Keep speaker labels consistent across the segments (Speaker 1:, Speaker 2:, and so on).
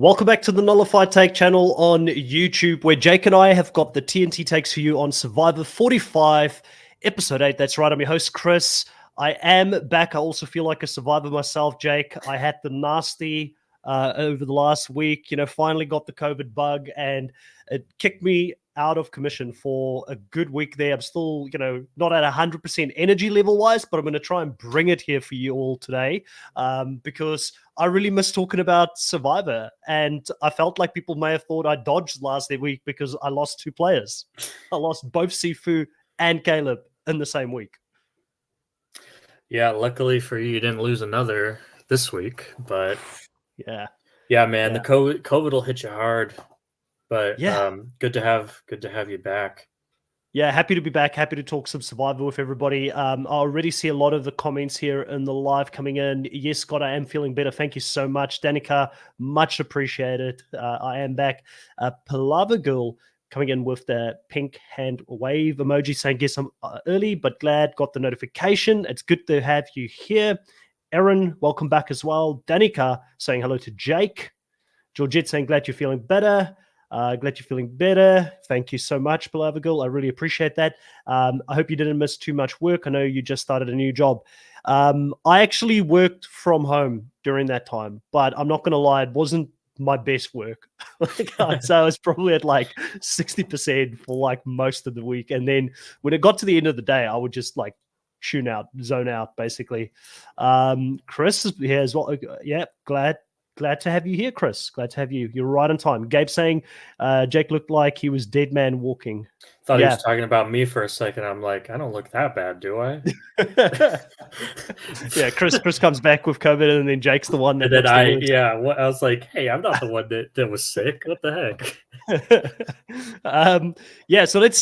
Speaker 1: Welcome back to the Nullified Take channel on YouTube, where Jake and I have got the TNT takes for you on Survivor 45, Episode 8. That's right, I'm your host, Chris. I am back. I also feel like a survivor myself, Jake. I had the nasty over the last week, finally got the COVID bug, and it kicked me out of commission for a good week there. I'm still, not at 100% energy level wise, but I'm going to try and bring it here for you all today because I really miss talking about Survivor. And I felt like people may have thought I dodged last week because I lost two players. I lost both Sifu and Caleb in the same week.
Speaker 2: Yeah, luckily for you didn't lose another this week, but
Speaker 1: yeah,
Speaker 2: man, the COVID will hit you hard. But good to have you back.
Speaker 1: Yeah, happy to be back. Happy to talk some Survivor with everybody. I already see a lot of the comments here in the live coming in. Yes, Scott, I am feeling better. Thank you so much. Danica, much appreciated. I am back. Palava Girl coming in with the pink hand wave emoji saying, guess I'm early, but glad got the notification. It's good to have you here. Erin, welcome back as well. Danica saying hello to Jake. Georgette saying, glad you're feeling better. Glad you're feeling better. Thank you so much, beloved girl. I really appreciate that. I hope you didn't miss too much work. I know you just started a new job. I actually worked from home during that time, but I'm not going to lie, it wasn't my best work. So I was probably at like 60% for like most of the week. And then when it got to the end of the day, I would just like zone out, basically. Chris is here as well. Yeah, Glad to have you here, Chris. Glad to have you. You're right on time. Gabe saying Jake looked like he was dead man walking.
Speaker 2: Thought he was talking about me for a second. I'm like, I don't look that bad, do I?
Speaker 1: Yeah, Chris comes back with COVID, and then Jake's the one that.
Speaker 2: And then I was like, hey, I'm not the one that was sick. What the
Speaker 1: heck? So let's.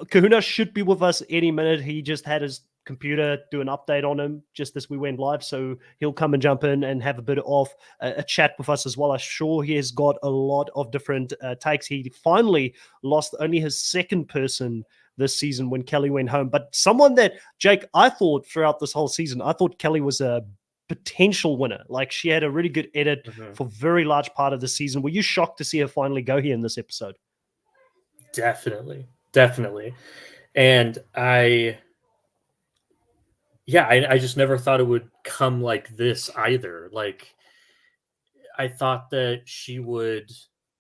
Speaker 1: Kahuna should be with us any minute. He just had his computer do an update on him just as we went live, so he'll come and jump in and have a bit of a chat with us as well. I'm sure he has got a lot of different takes. He finally lost only his second person this season when Kelly went home, but someone that, Jake, I thought throughout this whole season, I thought Kelly was a potential winner. Like, she had a really good edit for a very large part of the season. Were you shocked to see her finally go here in this episode?
Speaker 2: Definitely. And I just never thought it would come like this either. Like, I thought that she would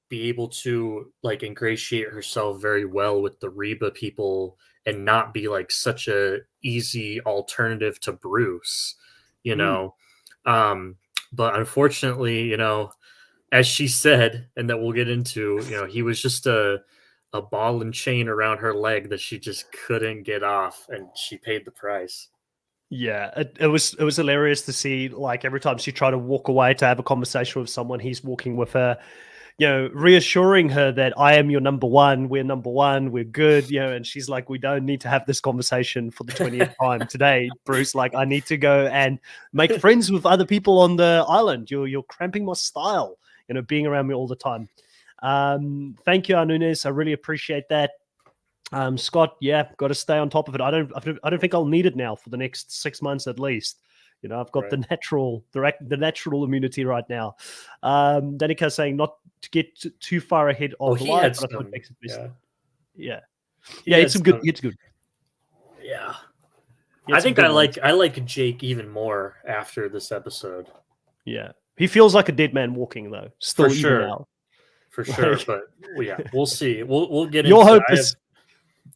Speaker 2: be able to like ingratiate herself very well with the Reba people and not be like such a easy alternative to Bruce, But unfortunately, as she said, and that we'll get into, he was just a ball and chain around her leg that she just couldn't get off, and she paid the price.
Speaker 1: Yeah, it was hilarious to see, like, every time she tried to walk away to have a conversation with someone, he's walking with her, reassuring her that I am your number one, we're good, and she's like, we don't need to have this conversation for the 20th time today, Bruce. Like, I need to go and make friends with other people on the island. You're cramping my style, being around me all the time. Thank you, Anunes. I really appreciate that. Scott, got to stay on top of it. I don't think I'll need it now for the next 6 months at least. I've got the natural immunity right now. Danica saying not to get too far ahead of the live, but I thought it makes it best. It's good.
Speaker 2: Yeah. I think I like Jake even more after this episode.
Speaker 1: Yeah. He feels like a dead man walking though. Still,
Speaker 2: for sure.
Speaker 1: Out.
Speaker 2: For sure. But we'll see. We'll get
Speaker 1: your
Speaker 2: into
Speaker 1: hope is.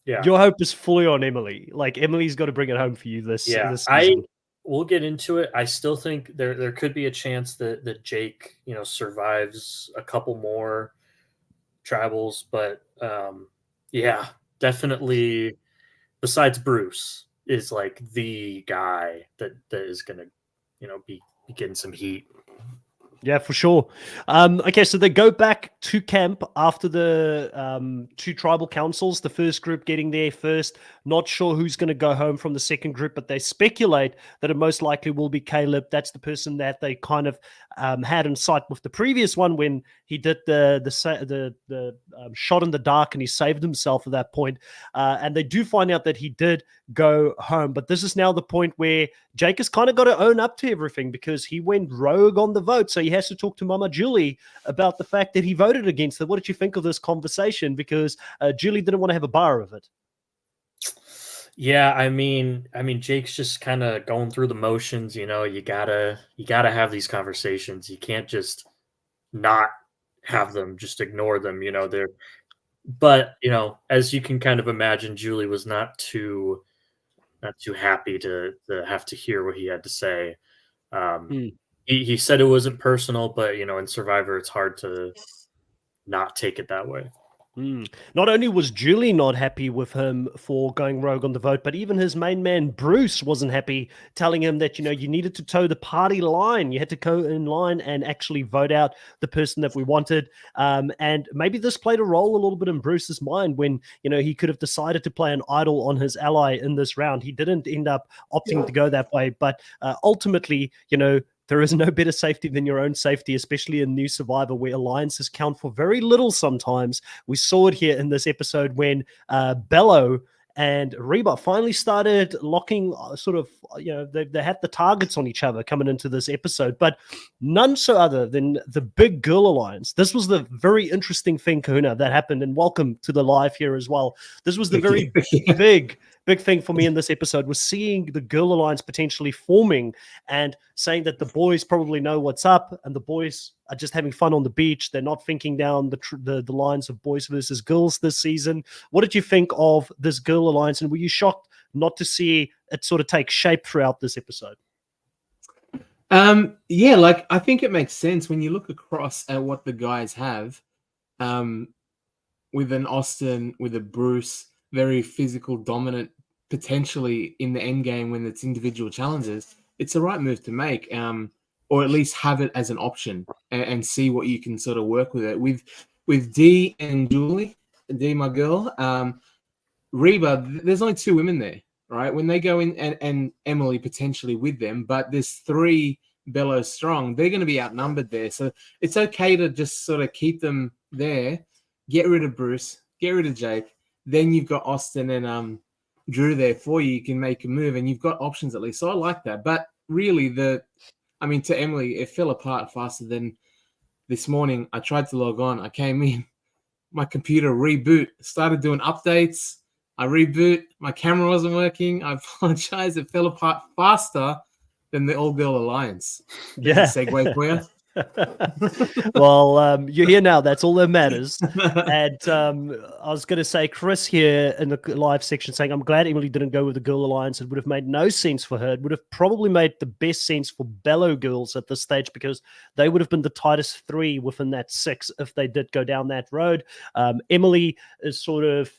Speaker 1: Yeah. Your hope is fully on Emily. Like, Emily's got to bring it home for you this season.
Speaker 2: We'll get into it. I still think there could be a chance that Jake, survives a couple more tribals, but definitely besides Bruce is like the guy that is gonna, be getting some heat.
Speaker 1: Yeah, for sure. Okay, so they go back to camp after the two tribal councils, the first group getting there first. Not sure who's going to go home from the second group, but they speculate that it most likely will be Caleb. That's the person that they kind of had in sight with the previous one when he did the shot in the dark, and he saved himself at that point. And they do find out that he did go home. But this is now the point where Jake has kind of got to own up to everything, because he went rogue on the vote. So he has to talk to Mama Julie about the fact that he voted against it. What did you think of this conversation? Because Julie didn't want to have a bar of it.
Speaker 2: Yeah, I mean, Jake's just kind of going through the motions. You gotta have these conversations. You can't just not have them, just ignore them. But as you can kind of imagine, Julie was not too happy to have to hear what he had to say. He said it wasn't personal, but in Survivor, it's hard to not take it that way.
Speaker 1: Not only was Julie not happy with him for going rogue on the vote, but even his main man, Bruce, wasn't happy, telling him that, you needed to toe the party line. You had to go in line and actually vote out the person that we wanted. And maybe this played a role a little bit in Bruce's mind when, he could have decided to play an idol on his ally in this round. He didn't end up opting to go that way. But ultimately, there is no better safety than your own safety, especially in New Survivor, where alliances count for very little sometimes. We saw it here in this episode when Bello and Reba finally started locking they had the targets on each other coming into this episode, but none so other than the Big Girl Alliance. This was the very interesting thing, Kahuna, that happened, and welcome to the live here as well. This was the very big thing for me in this episode, was seeing the Girl Alliance potentially forming and saying that the boys probably know what's up, and the boys are just having fun on the beach. They're not thinking down the lines of boys versus girls this season. What did you think of this Girl Alliance, and were you shocked not to see it sort of take shape throughout this episode?
Speaker 3: I think it makes sense when you look across at what the guys have, with an Austin, with a Bruce, very physical, dominant, potentially in the end game when it's individual challenges. It's the right move to make, or at least have it as an option and see what you can sort of work with it. With Dee and Julie, Dee, my girl, Reba, there's only two women there, right? When they go in, and Emily potentially with them, but there's three Bello strong. They're going to be outnumbered there. So it's okay to just sort of keep them there, get rid of Bruce, get rid of Jake. Then you've got Austin and Drew there for you. You can make a move, and you've got options at least. So I like that. But really, to Emily, it fell apart faster than this morning. I tried to log on. I came in, my computer reboot, started doing updates. I reboot. My camera wasn't working. I apologize. It fell apart faster than the All Girl Alliance. There's a segue for you.
Speaker 1: Well, you're here now. That's all that matters. And I was going to say, Chris here in the live section saying, I'm glad Emily didn't go with the Girl Alliance. It would have made no sense for her. It would have probably made the best sense for Bello girls at this stage, because they would have been the tightest three within that six if they did go down that road. Emily is sort of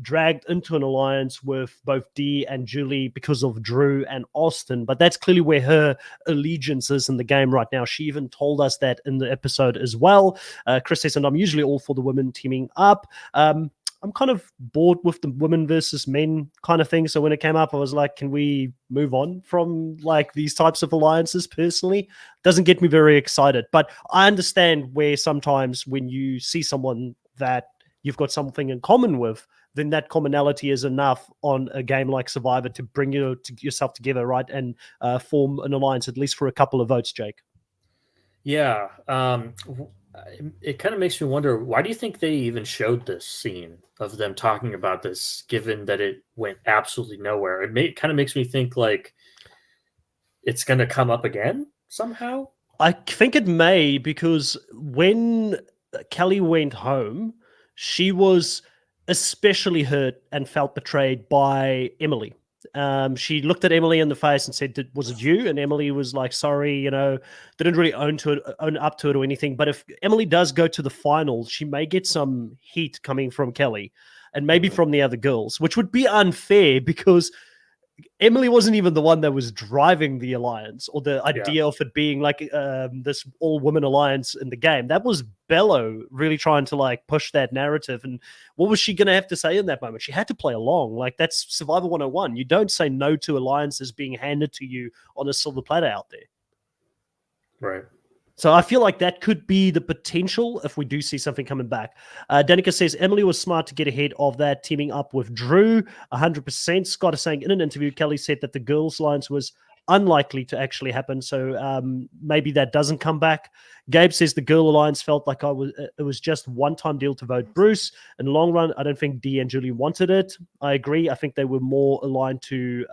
Speaker 1: dragged into an alliance with both Dee and Julie because of Drew and Austin, but that's clearly where her allegiance is in the game right now. She even told us that in the episode as well. Chris says, and I'm usually all for the women teaming up. I'm kind of bored with the women versus men kind of thing. So when it came up, I was like, can we move on from like these types of alliances? Personally, doesn't get me very excited, but I understand where sometimes when you see someone that you've got something in common with, then that commonality is enough on a game like Survivor to bring yourself together, right? And form an alliance, at least for a couple of votes, Jake.
Speaker 2: Yeah. It kind of makes me wonder, why do you think they even showed this scene of them talking about this, given that it went absolutely nowhere? It kind of makes me think like it's going to come up again somehow.
Speaker 1: I think it may, because when Kelly went home, she was especially hurt and felt betrayed by Emily. She looked at Emily in the face and said, was it you? And Emily was like, sorry, didn't really own up to it or anything. But if Emily does go to the finals, she may get some heat coming from Kelly and maybe from the other girls, which would be unfair, because Emily wasn't even the one that was driving the alliance or the idea of it being like this all-women alliance in the game. That was Bello really trying to like push that narrative. And what was she going to have to say in that moment? She had to play along. Like, that's Survivor 101. You don't say no to alliances being handed to you on a silver platter out there.
Speaker 2: Right.
Speaker 1: So I feel like that could be the potential if we do see something coming back. Danica says Emily was smart to get ahead of that, teaming up with Drew, 100%. Scott is saying in an interview, Kelly said that the girls' alliance was unlikely to actually happen. So maybe that doesn't come back. Gabe says the girl alliance felt like it was just one-time deal to vote Bruce. In the long run, I don't think Dee and Julie wanted it. I agree. I think they were more aligned to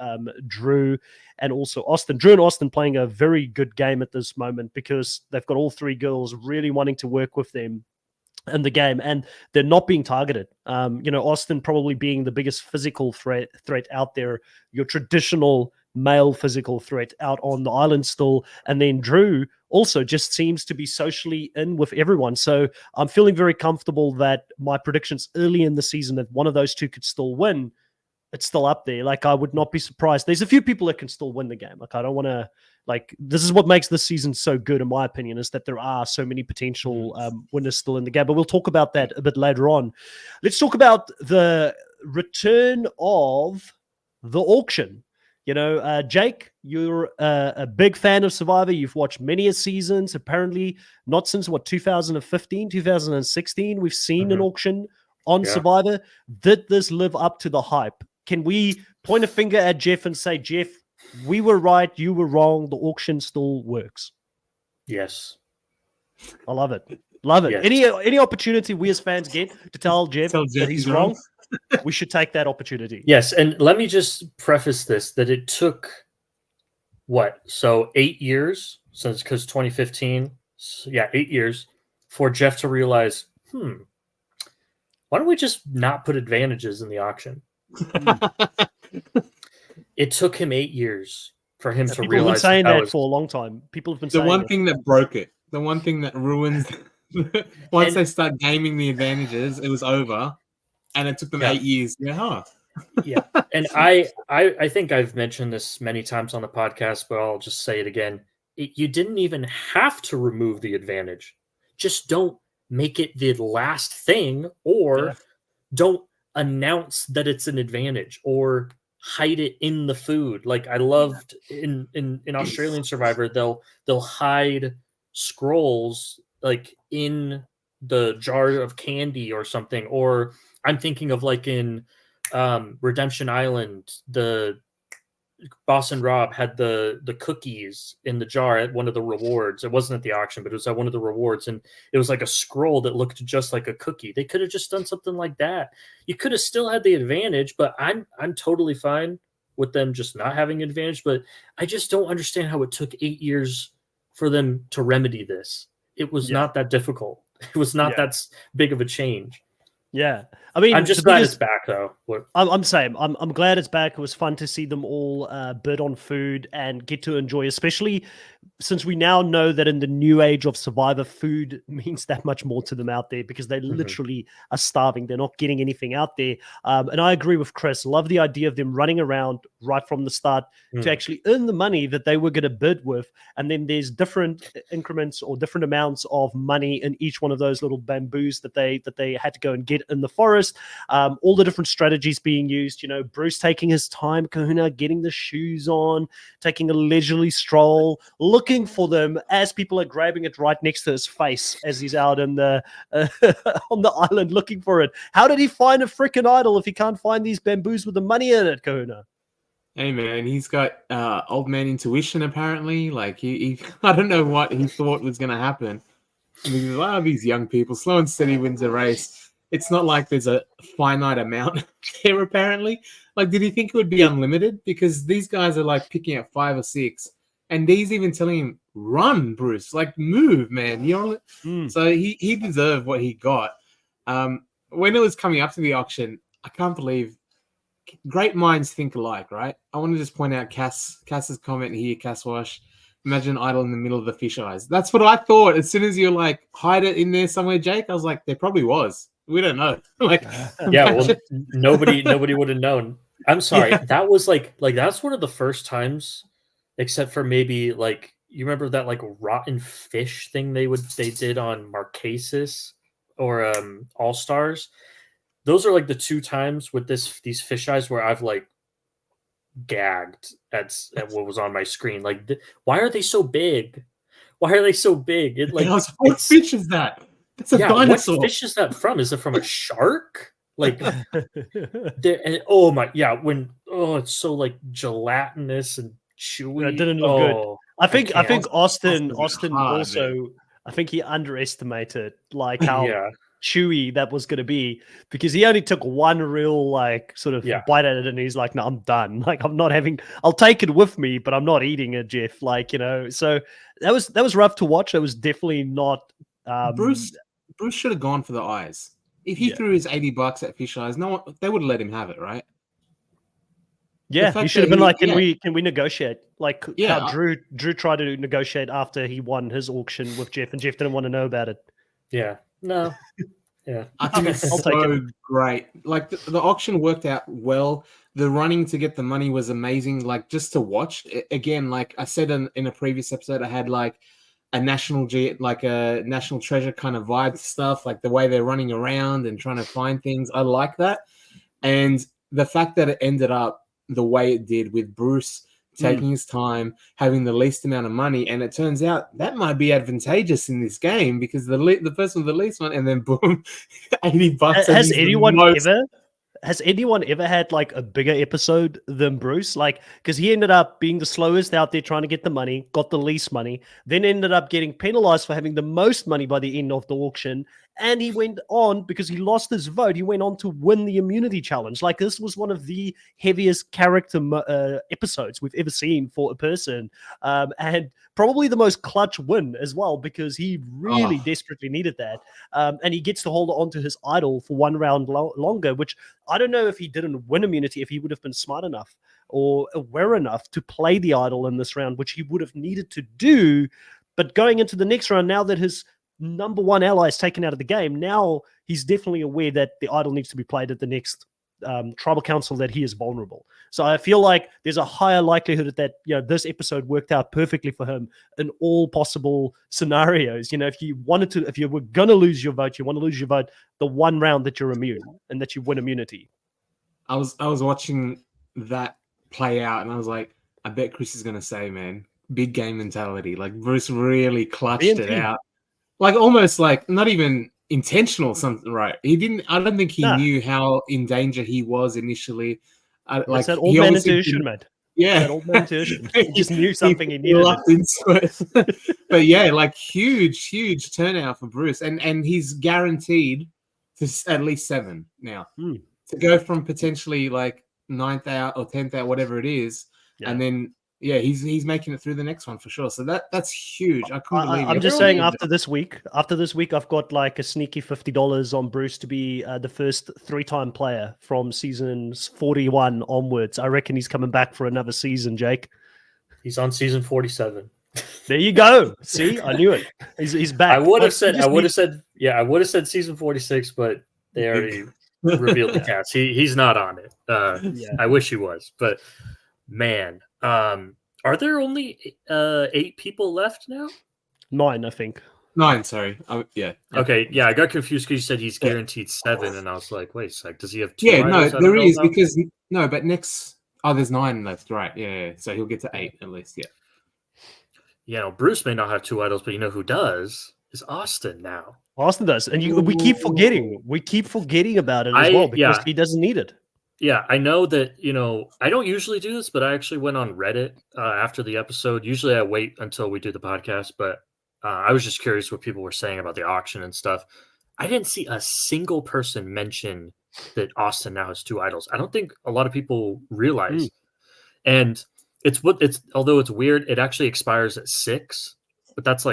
Speaker 1: Drew and also Austin. Drew and Austin playing a very good game at this moment because they've got all three girls really wanting to work with them in the game, and they're not being targeted. Austin probably being the biggest physical threat out there, your traditional male physical threat out on the island still, and then Drew also just seems to be socially in with everyone. So I'm feeling very comfortable that my predictions early in the season that one of those two could still win, it's still up there. Like, I would not be surprised. There's a few people that can still win the game. Like, I don't want to, this is what makes this season so good, in my opinion, is that there are so many potential winners still in the game. But we'll talk about that a bit later on. Let's talk about the return of the auction. Jake, you're a big fan of Survivor. You've watched many seasons. Apparently, not since 2015, 2016, we've seen an auction on Survivor. Did this live up to the hype? Can we point a finger at Jeff and say, Jeff, we were right, you were wrong, the auction still works?
Speaker 2: Yes.
Speaker 1: I love it. Love it. Yes. Any opportunity we as fans get to tell Jeff that he's wrong, we should take that opportunity.
Speaker 2: Yes, and let me just preface this, that it took, 8 years, since, because 2015, 8 years, for Jeff to realize, why don't we just not put advantages in the auction? It took him 8 years for him to realize.
Speaker 1: People have been saying that for a long time. People have been saying
Speaker 3: the one thing that broke it, the one thing that ruins. Once they start gaming the advantages, it was over, and it took them 8 years.
Speaker 2: Yeah, and I think I've mentioned this many times on the podcast, but I'll just say it again. You didn't even have to remove the advantage. Just don't make it the last thing, or don't announce that it's an advantage, or hide it in the food. Like, I loved in Australian Survivor, they'll hide scrolls like in the jar of candy or something. Or I'm thinking of like in Redemption Island, the Boss and Rob had the cookies in the jar at one of the rewards. It wasn't at the auction, but it was at one of the rewards, and it was like a scroll that looked just like a cookie. They could have just done something like that. You could have still had the advantage, but I'm totally fine with them just not having an advantage. But I just don't understand how it took 8 years for them to remedy this. It was not that difficult. It was not that big of a change.
Speaker 1: Yeah, I mean,
Speaker 2: I'm just glad it's back, though.
Speaker 1: I'm saying I'm glad it's back. It was fun to see them all bid on food and get to enjoy, especially since we now know that in the new age of Survivor, food means that much more to them out there, because they literally are starving. They're not getting anything out there. And I agree with Chris. Love the idea of them running around right from the start to actually earn the money that they were going to bid with. And then there's different increments or different amounts of money in each one of those little bamboos that they had to go and get in the forest. All the different strategies being used, Bruce taking his time, Kahuna getting the shoes on, taking a leisurely stroll, looking for them as people are grabbing it right next to his face as he's out in the on the island looking for it. How did he find a freaking idol if he can't find these bamboos with the money in it, Kahuna?
Speaker 3: Hey man, he's got old man intuition apparently. Like he I don't know what he thought was going to happen. Because a lot of these young people, slow and steady wins a race. It's not like there's a finite amount there, apparently. Like, did he think it would be unlimited? Because these guys are like picking up 5 or 6. And Dee's even telling him, run, Bruce. Like, move, man. So he deserved what he got. When it was coming up to the auction, I can't believe great minds think alike, right? I want to just point out Cass's comment here, Cass Wash. Imagine an idol in the middle of the fish eyes. That's what I thought. As soon as you're like, hide it in there somewhere, Jake, I was like, there probably was. We don't know.
Speaker 2: Well, nobody would have known. I'm sorry. Yeah. That was like that's one of the first times, except for maybe like, you remember that like rotten fish thing they did on Marquesas or All Stars. Those are like the 2 times with these fish eyes where I've like gagged at what was on my screen. Like, why are they so big? Why are they so big? It like
Speaker 3: what fish is that? It's a dinosaur.
Speaker 2: What fish is that from? Is it from a shark? Like, oh my, yeah. It's so like gelatinous and chewy.
Speaker 1: It didn't look good. I think Austin
Speaker 3: hard,
Speaker 1: also.
Speaker 3: man.
Speaker 1: I think he underestimated like how
Speaker 2: Yeah.
Speaker 1: chewy that was going to be, because he only took one real like sort of bite at it, and he's like, "No, I'm done. Like, I'm not having. I'll take it with me, but I'm not eating it, Jeff." Like, so that was rough to watch. It was definitely not.
Speaker 3: Bruce should have gone for the eyes. If he threw his $80 at fish eyes, they would have let him have it, right?
Speaker 1: Yeah, he should have been like, can we negotiate? Like how Drew tried to negotiate after he won his auction with Jeff, and Jeff didn't want to know about it.
Speaker 2: Yeah. No. Yeah.
Speaker 3: I think it's so great. Like the auction worked out well. The running to get the money was amazing. Like just to watch again, like I said in a previous episode, I had like a national treasure kind of vibe stuff, like the way they're running around and trying to find things. I like that. And the fact that it ended up the way it did, with Bruce taking his time, having the least amount of money, and it turns out that might be advantageous in this game, because the person with the least one, and then boom, $80.
Speaker 1: Has anyone ever had like a bigger episode than Bruce? Like, because he ended up being the slowest out there trying to get the money, got the least money, then ended up getting penalized for having the most money by the end of the auction. And he went on, because he lost his vote, he went on to win the immunity challenge. Like, this was one of the heaviest character episodes we've ever seen for a person. And probably the most clutch win as well, because he really desperately needed that. And he gets to hold on to his idol for one round longer, which I don't know if he didn't win immunity, if he would have been smart enough or aware enough to play the idol in this round, which he would have needed to do. But going into the next round, now that his number one ally is taken out of the game, now he's definitely aware that the idol needs to be played at the next tribal council, that he is vulnerable. So I feel like there's a higher likelihood that this episode worked out perfectly for him in all possible scenarios. If you were gonna lose your vote, you want to lose your vote the one round that you're immune and that you win immunity.
Speaker 3: I was watching that play out, and I was like, I bet Chris is gonna say, man, big game mentality. Like Bruce really clutched it out. Like almost like not even intentional something, right? He didn't. I don't think he knew how in danger he was initially.
Speaker 1: Like that old man intuition, man.
Speaker 3: Yeah,
Speaker 1: that old man intuition. He just knew something he needed.
Speaker 3: But yeah, like huge turnout for Bruce, and he's guaranteed to at least 7 now to go from potentially like 9th out or 10th out, whatever it is, and then. Yeah, he's making it through the next one for sure. So that's huge. I couldn't believe it.
Speaker 1: I'm just saying, after this week, I've got like a sneaky $50 on Bruce to be the first 3-time player from seasons 41 onwards. I reckon he's coming back for another season, Jake.
Speaker 2: He's on season 47.
Speaker 1: There you go. See, I knew it. He's back.
Speaker 2: I would have said season 46, but they already revealed the cast. He's not on it. I wish he was, but man. Are there only 8 people left now?
Speaker 1: 9, I think.
Speaker 3: 9, sorry. Yeah.
Speaker 2: Okay, yeah, I got confused because you said he's guaranteed 7, and I was like, wait a sec, does he have 2?
Speaker 3: Yeah, no, there is, because but next there's 9 left, right? Yeah. So he'll get to 8 at least. Yeah.
Speaker 2: Yeah, Bruce may not have 2 idols, but you know who does? Is Austin now.
Speaker 1: Austin does, and we keep forgetting. We keep forgetting about it as well because he doesn't need it.
Speaker 2: Yeah, I know that, I don't usually do this, but I actually went on Reddit after the episode. Usually I wait until we do the podcast, but I was just curious what people were saying about the auction and stuff. I didn't see a single person mention that Austin now has 2 idols. I don't think a lot of people realize. And although it's weird, it actually expires at 6, but that's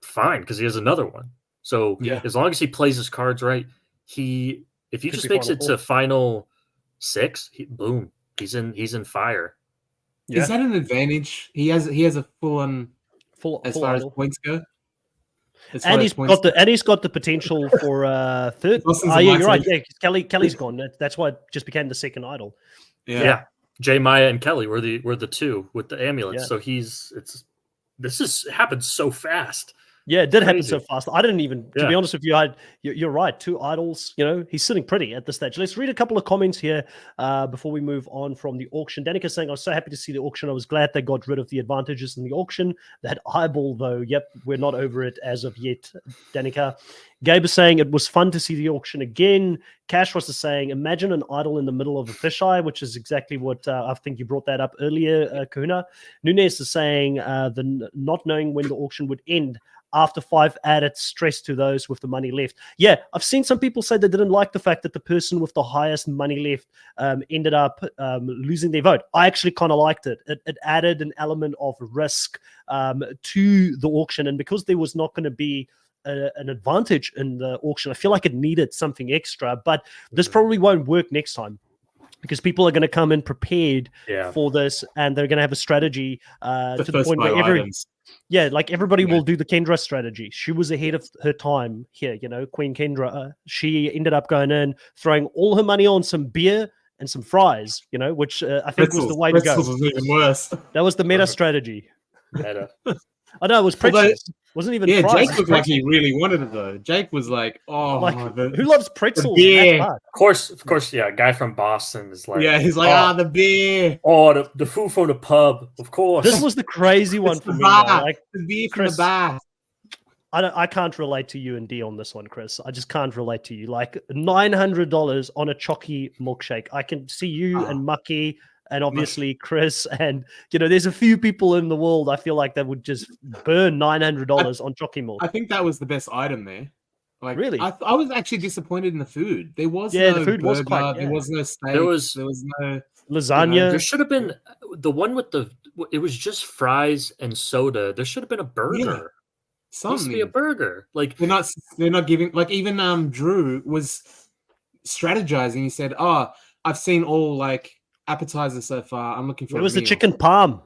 Speaker 2: fine because he has another one. So as long as he plays his cards right, if he just makes it to final 6, boom, he's in fire.
Speaker 3: Yeah. Is that an advantage? He has a full as far as points go.
Speaker 1: And he's got the potential for third. Yeah, you're right. Yeah, Kelly's gone. That's why it just became the second idol.
Speaker 2: Yeah. Jay, Maya, and Kelly were the 2 with the amulets. So this has happened so fast.
Speaker 1: Yeah, it did happen
Speaker 2: Crazy.
Speaker 1: so fast. I didn't even, to be
Speaker 2: Yeah.
Speaker 1: honest with you, you're right. 2 idols, he's sitting pretty at this stage. Let's read a couple of comments here before we move on from the auction. Danica saying, I was so happy to see the auction. I was glad they got rid of the advantages in the auction. That eyeball, though, yep, we're not over it as of yet, Danica. Gabe is saying, it was fun to see the auction again. Cash was saying, imagine an idol in the middle of a fisheye, which is exactly what I think you brought that up earlier, Kahuna. Nunes is saying, not knowing when the auction would end after 5 added stress to those with the money left. Yeah, I've seen some people say they didn't like the fact that the person with the highest money left ended up losing their vote. I actually kind of liked it. It added an element of risk to the auction. And because there was not going to be an advantage in the auction, I feel like it needed something extra. But this probably won't work next time, because people are going to come in prepared for this, and they're going to have a strategy to the point where everybody will do the Kendra strategy. She was ahead of her time here, Queen Kendra. She ended up going in, throwing all her money on some beer and some fries, which I think was the way to go.
Speaker 3: Was even worse.
Speaker 1: That was the meta strategy.
Speaker 2: Meta.
Speaker 1: I know, it was pretzels. Wasn't even fries.
Speaker 3: Jake looked like he really wanted it though. Jake was like, "Oh,
Speaker 1: who loves pretzels?"
Speaker 3: beer.
Speaker 2: Of course, yeah. Guy from Boston is like,
Speaker 3: he's like, the beer.
Speaker 2: Oh, the food from the pub, of course.
Speaker 1: This was the crazy one for me.
Speaker 3: Like the beer from
Speaker 1: Chris,
Speaker 3: the bar.
Speaker 1: I can't relate to you and D on this one, Chris. I just can't relate to you. Like $900 on a chalky milkshake. I can see you and Mucky. And obviously Chris, and there's a few people in the world I feel like that would just burn $900 on Jockey Milk.
Speaker 3: I think that was the best item there. Like,
Speaker 1: really,
Speaker 3: I was actually disappointed in the food. There was
Speaker 1: the
Speaker 3: burger,
Speaker 1: food was quite.
Speaker 3: There was no steak.
Speaker 2: There was
Speaker 3: no
Speaker 1: lasagna.
Speaker 2: There should have been the one with it was just fries and soda. There should have been a burger.
Speaker 3: Yeah.
Speaker 2: Something. Used to be a burger. Like
Speaker 3: they're not giving. Like even Drew was strategizing. He said, "Oh, I've seen all like appetizers so far. I'm looking for."
Speaker 1: It was the chicken palm.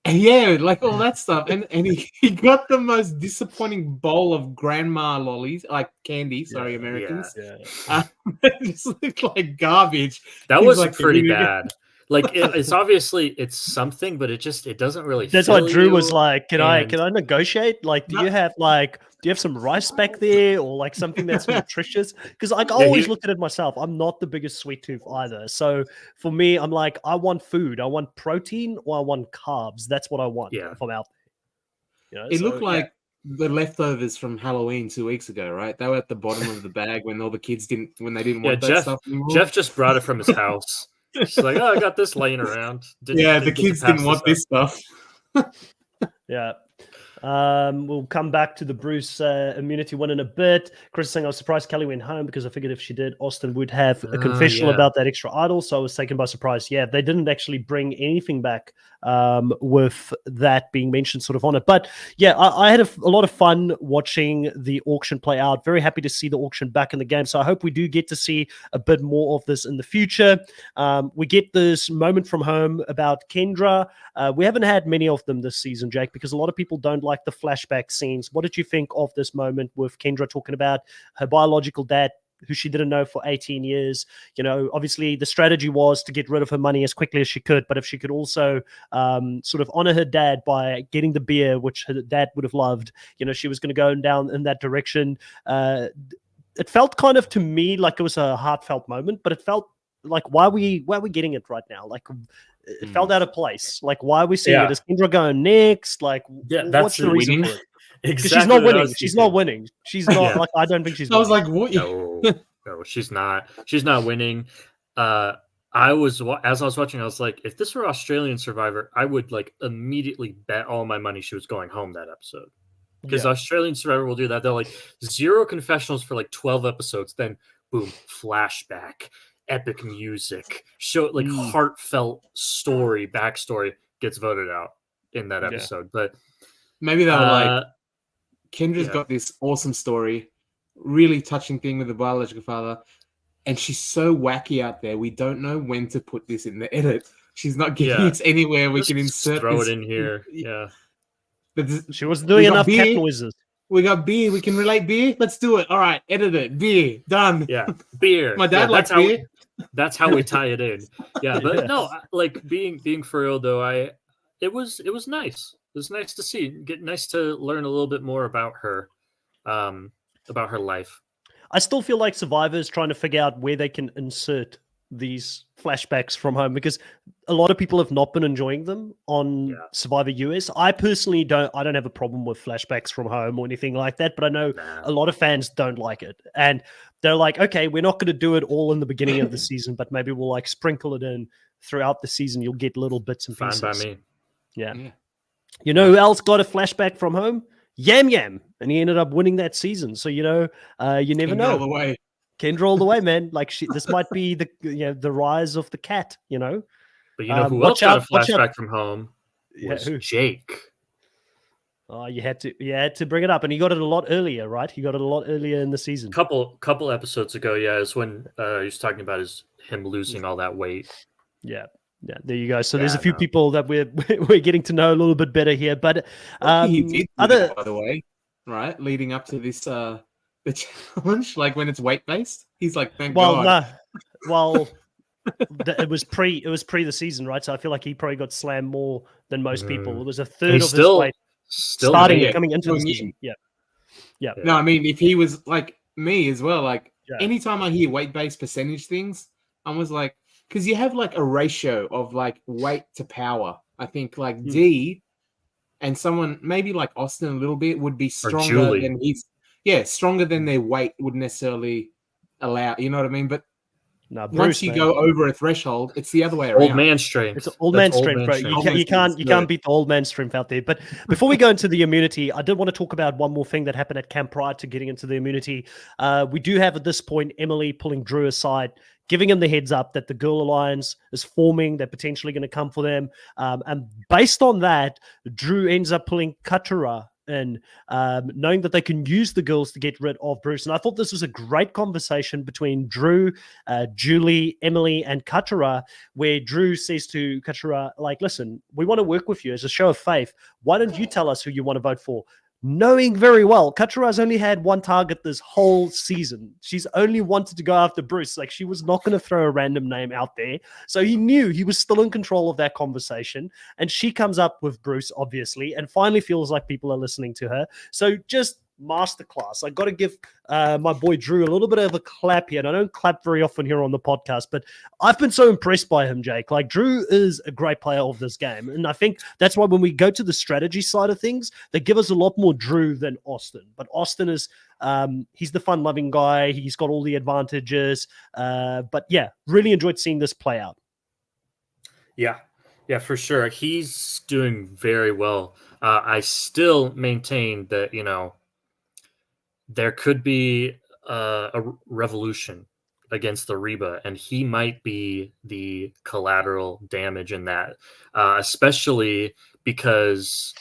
Speaker 3: Yeah, like all that stuff, and he got the most disappointing bowl of grandma lollies, like candy. Sorry, Americans.
Speaker 2: Yeah.
Speaker 3: Just looked like garbage.
Speaker 2: That was like pretty bad. Like it's obviously it's something, but it doesn't really.
Speaker 1: That's why Drew was like, "Can I negotiate? Like, do you have some rice back there, or like something that's nutritious?" Because I always looked at it myself. I'm not the biggest sweet tooth either, so for me, I'm like, I want food. I want protein, or I want carbs. That's what I want.
Speaker 2: Yeah.
Speaker 1: If I'm out there.
Speaker 3: It looked like the leftovers from Halloween 2 weeks ago, right? They were at the bottom of the bag when all the kids didn't want that stuff anymore.
Speaker 2: Jeff just brought it from his house. She's like, "Oh, I got this laying around."
Speaker 3: The kids didn't want this stuff.
Speaker 1: Yeah. We'll come back to the Bruce immunity one in a bit. Chris saying, I was surprised Kelly went home because I figured if she did, Austin would have a confessional about that extra idol. So I was taken by surprise. Yeah, they didn't actually bring anything back with that being mentioned sort of on it. But yeah, I had a lot of fun watching the auction play out. Very happy to see the auction back in the game. So I hope we do get to see a bit more of this in the future. We get this moment from home about Kendra. We haven't had many of them this season, Jake, because a lot of people don't like the flashback scenes. What did you think of this moment with Kendra talking about her biological dad, who she didn't know for 18 years? Obviously the strategy was to get rid of her money as quickly as she could, but if she could also sort of honor her dad by getting the beer, which her dad would have loved, she was going to go down in that direction. It felt kind of to me like it was a heartfelt moment, but it felt like, why are we getting it right now? Like, it felt out of place. Like, why are we seeing it? Is Kendra going next? Like, what's the reason for it?
Speaker 2: Exactly.
Speaker 1: She's not winning. She's not winning. She's not like, I don't think she's winning.
Speaker 3: I was like, what?
Speaker 2: No, she's not. She's not winning. As I was watching, I was like, if this were Australian Survivor, I would like immediately bet all my money she was going home that episode. Because Australian Survivor will do that. They'll like 0 confessionals for like 12 episodes, then boom, flashback, epic music, show like heartfelt story, backstory gets voted out in that episode. But
Speaker 3: maybe they were like, Kendra's got this awesome story, really touching thing with the biological father, and she's so wacky out there. We don't know when to put this in the edit. She's not giving us anywhere we can insert.
Speaker 2: Throw it in here. Yeah.
Speaker 1: She wasn't doing enough cat noises.
Speaker 3: We got beer. We can relate beer. Let's do it. All right, edit it. Beer done.
Speaker 2: Yeah, beer.
Speaker 3: My dad likes beer.
Speaker 2: That's how we tie it in. Yeah, but no, like being for real though, it was nice. was nice to see. Nice to learn a little bit more about her life.
Speaker 1: I still feel like Survivor is trying to figure out where they can insert these flashbacks from home, because a lot of people have not been enjoying them on Survivor US. I personally don't have a problem with flashbacks from home or anything like that, but I know a lot of fans don't like it. And they're like, okay, we're not going to do it all in the beginning of the season, but maybe we'll like sprinkle it in throughout the season. You'll get little bits and pieces.
Speaker 2: Fine by me.
Speaker 1: Yeah. You know who else got a flashback from home? Yam Yam, and he ended up winning that season. So you know, you never know.
Speaker 3: All the way.
Speaker 1: Kendra all the way, man. Like this might be the rise of the cat. You know.
Speaker 2: But you know who else got a flashback from home? Was Jake.
Speaker 1: Oh, you had to bring it up, and he got it a lot earlier, right? He got it a lot earlier in the season.
Speaker 2: Couple episodes ago, is when he was talking about him losing all that weight.
Speaker 1: Yeah. Yeah, there you go. So there's a few people that we're getting to know a little bit better here. But
Speaker 3: he did that, by the way, right? Leading up to this the challenge, like when it's weight based, he's like, thank God.
Speaker 1: It was pre the season, right? So I feel like he probably got slammed more than most people. It was a third of his weight coming into the season. Yeah.
Speaker 3: No, I mean, if he was like me as well, like anytime I hear weight based percentage things, I was like. Because you have like a ratio of like weight to power. I think like D and someone maybe like Austin a little bit would be stronger than stronger than their weight would necessarily allow. You know what I mean? But once you go over a threshold, it's the other way around.
Speaker 1: Old man strength. It's old man strength, bro. You can't beat the old man strength out there. But before we go into the immunity, I did want to talk about one more thing that happened at camp prior to getting into the immunity. We do have at this point Emily pulling Drew aside, giving him the heads up that the Girl Alliance is forming. They're potentially going to come for them. And based on that, Drew ends up pulling Katura in, knowing that they can use the girls to get rid of Bruce. And I thought this was a great conversation between Drew, Julie, Emily, and Katura, where Drew says to Katura, like, listen, we want to work with you as a show of faith. Why don't you tell us who you want to vote for? Knowing very well, Katura's only had one target this whole season. She's only wanted to go after Bruce. Like, she was not going to throw a random name out there. So he knew he was still in control of that conversation. And she comes up with Bruce, obviously, and finally feels like people are listening to her. So just masterclass. I got to give my boy Drew a little bit of a clap here. And I don't clap very often here on the podcast, but I've been so impressed by him, Jake. Like, Drew is a great player of this game. And I think that's why when we go to the strategy side of things, they give us a lot more Drew than Austin. But Austin is, he's the fun-loving guy. He's got all the advantages. But yeah, really enjoyed seeing this play out.
Speaker 2: Yeah, for sure. He's doing very well. I still maintain that, there could be a revolution against the Reba, and he might be the collateral damage in that, especially because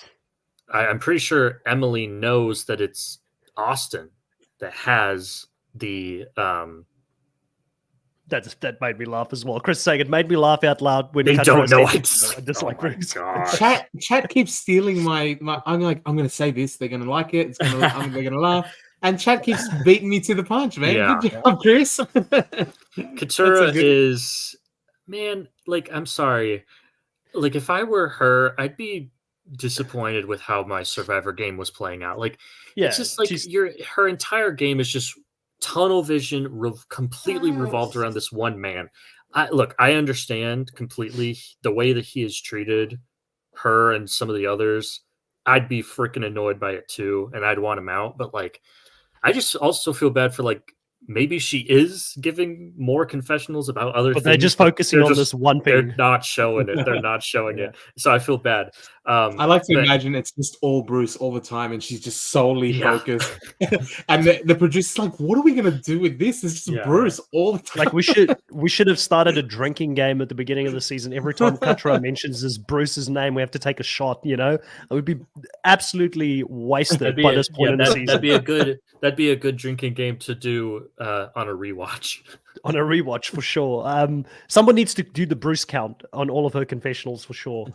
Speaker 2: I'm pretty sure Emily knows that it's Austin that has the
Speaker 1: That made me laugh as well. Chris saying it made me laugh out loud when
Speaker 2: they don't know. I
Speaker 1: dislike Bruce.
Speaker 3: Chat keeps stealing my. I'm like, I'm going to say this. They're going to like it. They're going to laugh. And chat keeps beating me to the punch, man. Yeah. Good job, Chris.
Speaker 2: Katura is, man. Like, I'm sorry. Like, if I were her, I'd be disappointed with how my Survivor game was playing out. Like, it's just like her entire game is just tunnel vision, completely revolved around this one man. I understand completely the way that he has treated her and some of the others. I'd be freaking annoyed by it too, and I'd want him out. But like, I just also feel bad for like, maybe she is giving more confessionals about other things.
Speaker 1: They're just focusing on this one thing.
Speaker 2: They're not showing it. They're not showing it. So I feel bad.
Speaker 3: I like to imagine it's just all Bruce all the time, and she's just solely focused. And the producer's like, "What are we gonna do with this? It's just Bruce all the time."
Speaker 1: Like, we should have started a drinking game at the beginning of the season. Every time Katura mentions this Bruce's name, we have to take a shot. It would be absolutely wasted by this point in the season.
Speaker 2: That'd be a good drinking game to do on a rewatch.
Speaker 1: On a rewatch for sure. Someone needs to do the Bruce count on all of her confessionals for sure.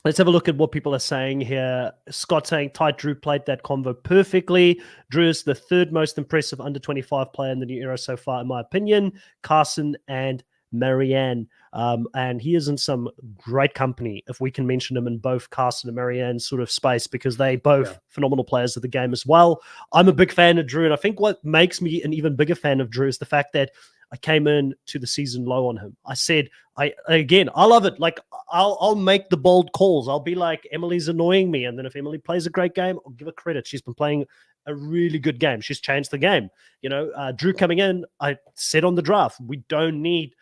Speaker 1: Let's have a look at what people are saying here. Scott saying, Tight Drew played that convo perfectly. Drew is the third most impressive under 25 player in the new era so far, in my opinion. Carson and Marianne. And he is in some great company if we can mention him in both Carson and Marianne's sort of space, because they both phenomenal players of the game as well. I'm a big fan of Drew, and I think what makes me an even bigger fan of Drew is the fact that I came in to the season low on him. I said, I love it. Like, I'll make the bold calls. I'll be like, Emily's annoying me. And then if Emily plays a great game, I'll give her credit. She's been playing a really good game. She's changed the game. Drew coming in, I said on the draft, we don't need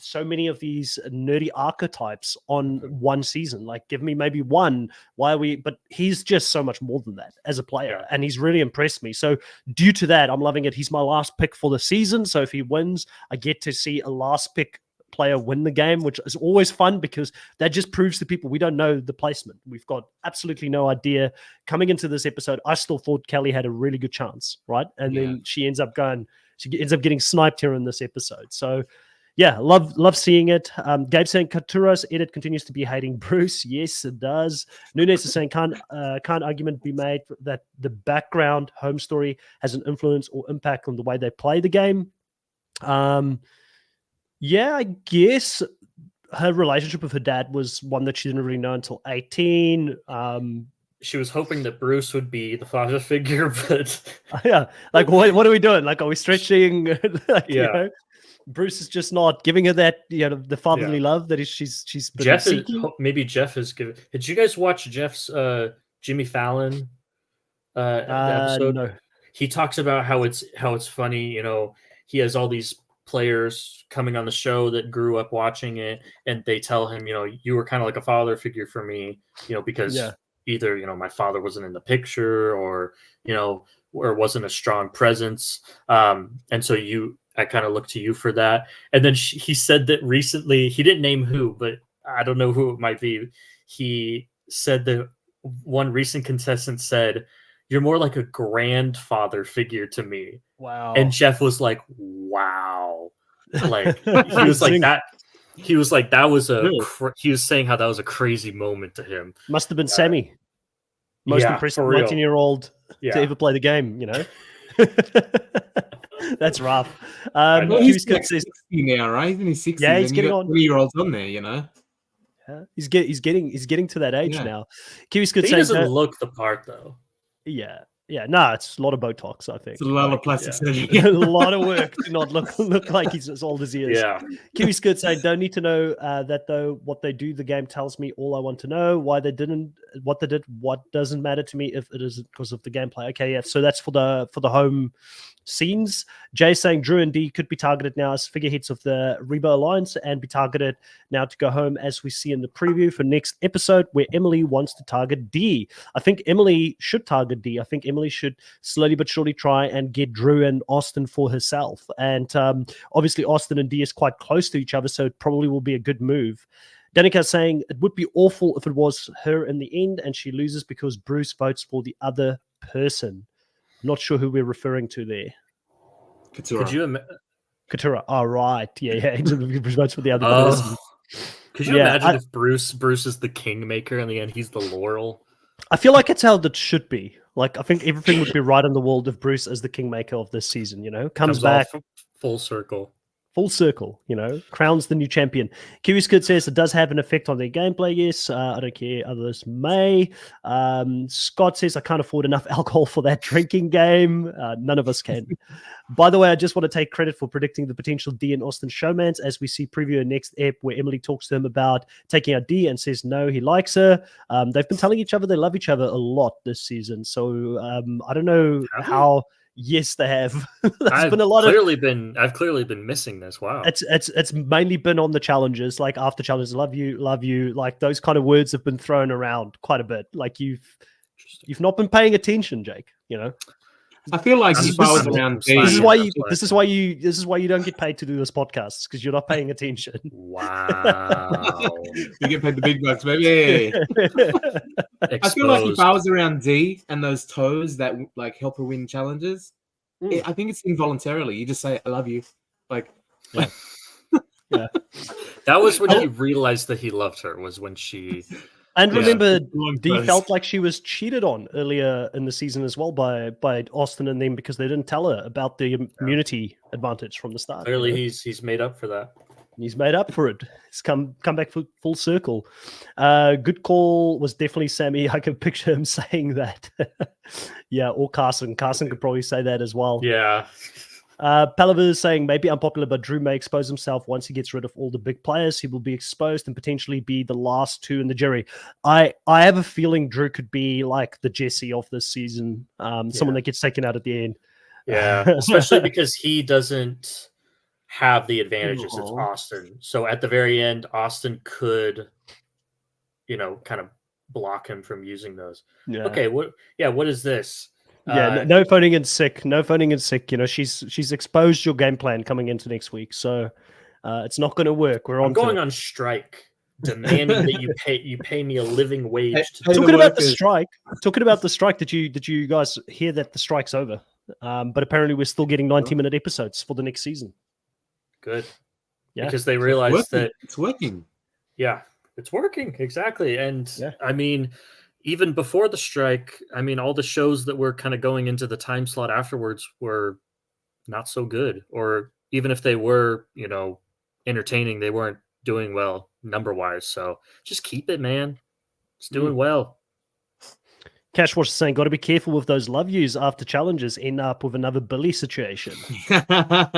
Speaker 1: so many of these nerdy archetypes on one season. Like, give me maybe one. But he's just so much more than that as a player, and he's really impressed me. So due to that, I'm loving it. He's my last pick for the season. So if he wins, I get to see a last pick player win the game, which is always fun, because that just proves to people we don't know the placement. We've got absolutely no idea. Coming into this episode, I still thought Kelly had a really good chance, right? And then she ends up getting sniped here in this episode. So yeah, love seeing it. Gabe saying Katura's edit continues to be hating Bruce. Yes, it does. Nunes is saying can't argument be made that the background home story has an influence or impact on the way they play the game. Yeah, I guess her relationship with her dad was one that she didn't really know until 18.
Speaker 2: She was hoping that Bruce would be the father figure, but
Speaker 1: yeah, like what are we doing? Like, are we stretching? Bruce is just not giving her that, the fatherly love that she's been seeking.
Speaker 2: Maybe Jeff is giving. Did you guys watch Jeff's Jimmy Fallon episode? No. He talks about how it's funny. He has all these players coming on the show that grew up watching it, and they tell him, you were kind of like a father figure for me, because either my father wasn't in the picture, or or wasn't a strong presence, and so I kind of look to you for that. And then he said that recently, he didn't name who, but I don't know who it might be. He said that one recent contestant said, "You're more like a grandfather figure to me."
Speaker 1: Wow.
Speaker 2: And Jeff was like, wow. Like, he was like that. He was like, that was he was saying how that was a crazy moment to him.
Speaker 1: Must have been Sammy. Most impressive 19-year-old to ever play the game, That's rough.
Speaker 3: He's 60 now, right? He's in his 60s.
Speaker 1: Yeah, he's getting on.
Speaker 3: 20-year-olds on there,
Speaker 1: Yeah, he's getting to that age now. Kiwi's good.
Speaker 2: He doesn't look the part though.
Speaker 1: Yeah. No, it's a lot, of Botox, I think.
Speaker 3: It's a lot of plastic surgery.
Speaker 1: A lot of work to not look like he's as old as he is.
Speaker 2: Yeah.
Speaker 1: Kiwi Skirt saying, don't need to know that though. What they do, the game tells me all I want to know. Why they didn't, what they did, what doesn't matter to me if it isn't because of the gameplay. Okay, yeah. So that's for the home scenes. Jay saying Drew and D could be targeted now as figureheads of the Reba Alliance and be targeted now to go home, as we see in the preview for next episode, where Emily wants to target D. I think Emily should target D. I think Emily should slowly but surely try and get Drew and Austin for herself. And obviously Austin and D is quite close to each other, so it probably will be a good move. Danica saying it would be awful if it was her in the end and she loses because Bruce votes for the other person. Not sure who we're referring to there.
Speaker 3: Katura.
Speaker 1: Katura. Oh, right. Yeah. Bruce votes for the other person.
Speaker 2: Could you imagine if Bruce is the kingmaker and in the end he's the laurel?
Speaker 1: I feel like it's how that should be. Like, I think everything would be right in the world if Bruce is the kingmaker of this season, comes back.
Speaker 2: Full circle.
Speaker 1: Crowns the new champion. Kiwi Skid says it does have an effect on their gameplay. Yes, I don't care. Others may. Scott says I can't afford enough alcohol for that drinking game. None of us can. By the way, I just want to take credit for predicting the potential D and Austin showmans, as we see preview next ep where Emily talks to him about taking out D and says no, he likes her. They've been telling each other they love each other a lot this season. So I don't know how. Yes, they have.
Speaker 2: I've clearly been missing this. Wow.
Speaker 1: It's mainly been on the challenges, like after challenges, love you. Like those kind of words have been thrown around quite a bit. Like you've not been paying attention, Jake.
Speaker 3: I feel like if I was around
Speaker 1: this is why you don't get paid to do this podcast, because you're not paying attention.
Speaker 2: Wow.
Speaker 3: You get paid the big bucks, baby. I feel like if I was around D and those toes that like help her win challenges, I think it's involuntarily. You just say I love you. Like
Speaker 1: yeah.
Speaker 2: That was when he realized that he loved her, was when she.
Speaker 1: And remember, Dee felt like she was cheated on earlier in the season as well by Austin and them, because they didn't tell her about the immunity advantage from the start.
Speaker 2: Clearly, he's made up for that.
Speaker 1: He's made up for it. He's come back full circle. Good call was definitely Sammy. I can picture him saying that. Yeah, or Carson. Carson could probably say that as well.
Speaker 2: Yeah.
Speaker 1: Palaver is saying maybe unpopular, but Drew may expose himself once he gets rid of all the big players. He will be exposed and potentially be the last two in the jury. I have a feeling Drew could be like the Jesse of this season, someone that gets taken out at the end.
Speaker 2: Yeah, especially because he doesn't have the advantages. It's Austin. So at the very end, Austin could, kind of block him from using those.
Speaker 1: Yeah.
Speaker 2: Okay. What is this?
Speaker 1: Yeah, no phoning in sick. No phoning in sick. She's exposed your game plan coming into next week, so it's not going to work. I'm
Speaker 2: going on strike, demanding that you pay me a living wage.
Speaker 1: Talking about the strike. Did you guys hear that the strike's over? But apparently we're still getting 90-minute episodes for the next season.
Speaker 2: Good.
Speaker 1: Yeah,
Speaker 2: because they realized that
Speaker 3: it's working.
Speaker 2: Yeah, it's working exactly, and I mean. Even before the strike, I mean, all the shows that were kind of going into the time slot afterwards were not so good. Or even if they were, entertaining, they weren't doing well number-wise. So just keep it, man. It's doing well.
Speaker 1: Cash was saying, got to be careful with those love yous after challenges end up with another Billy situation. But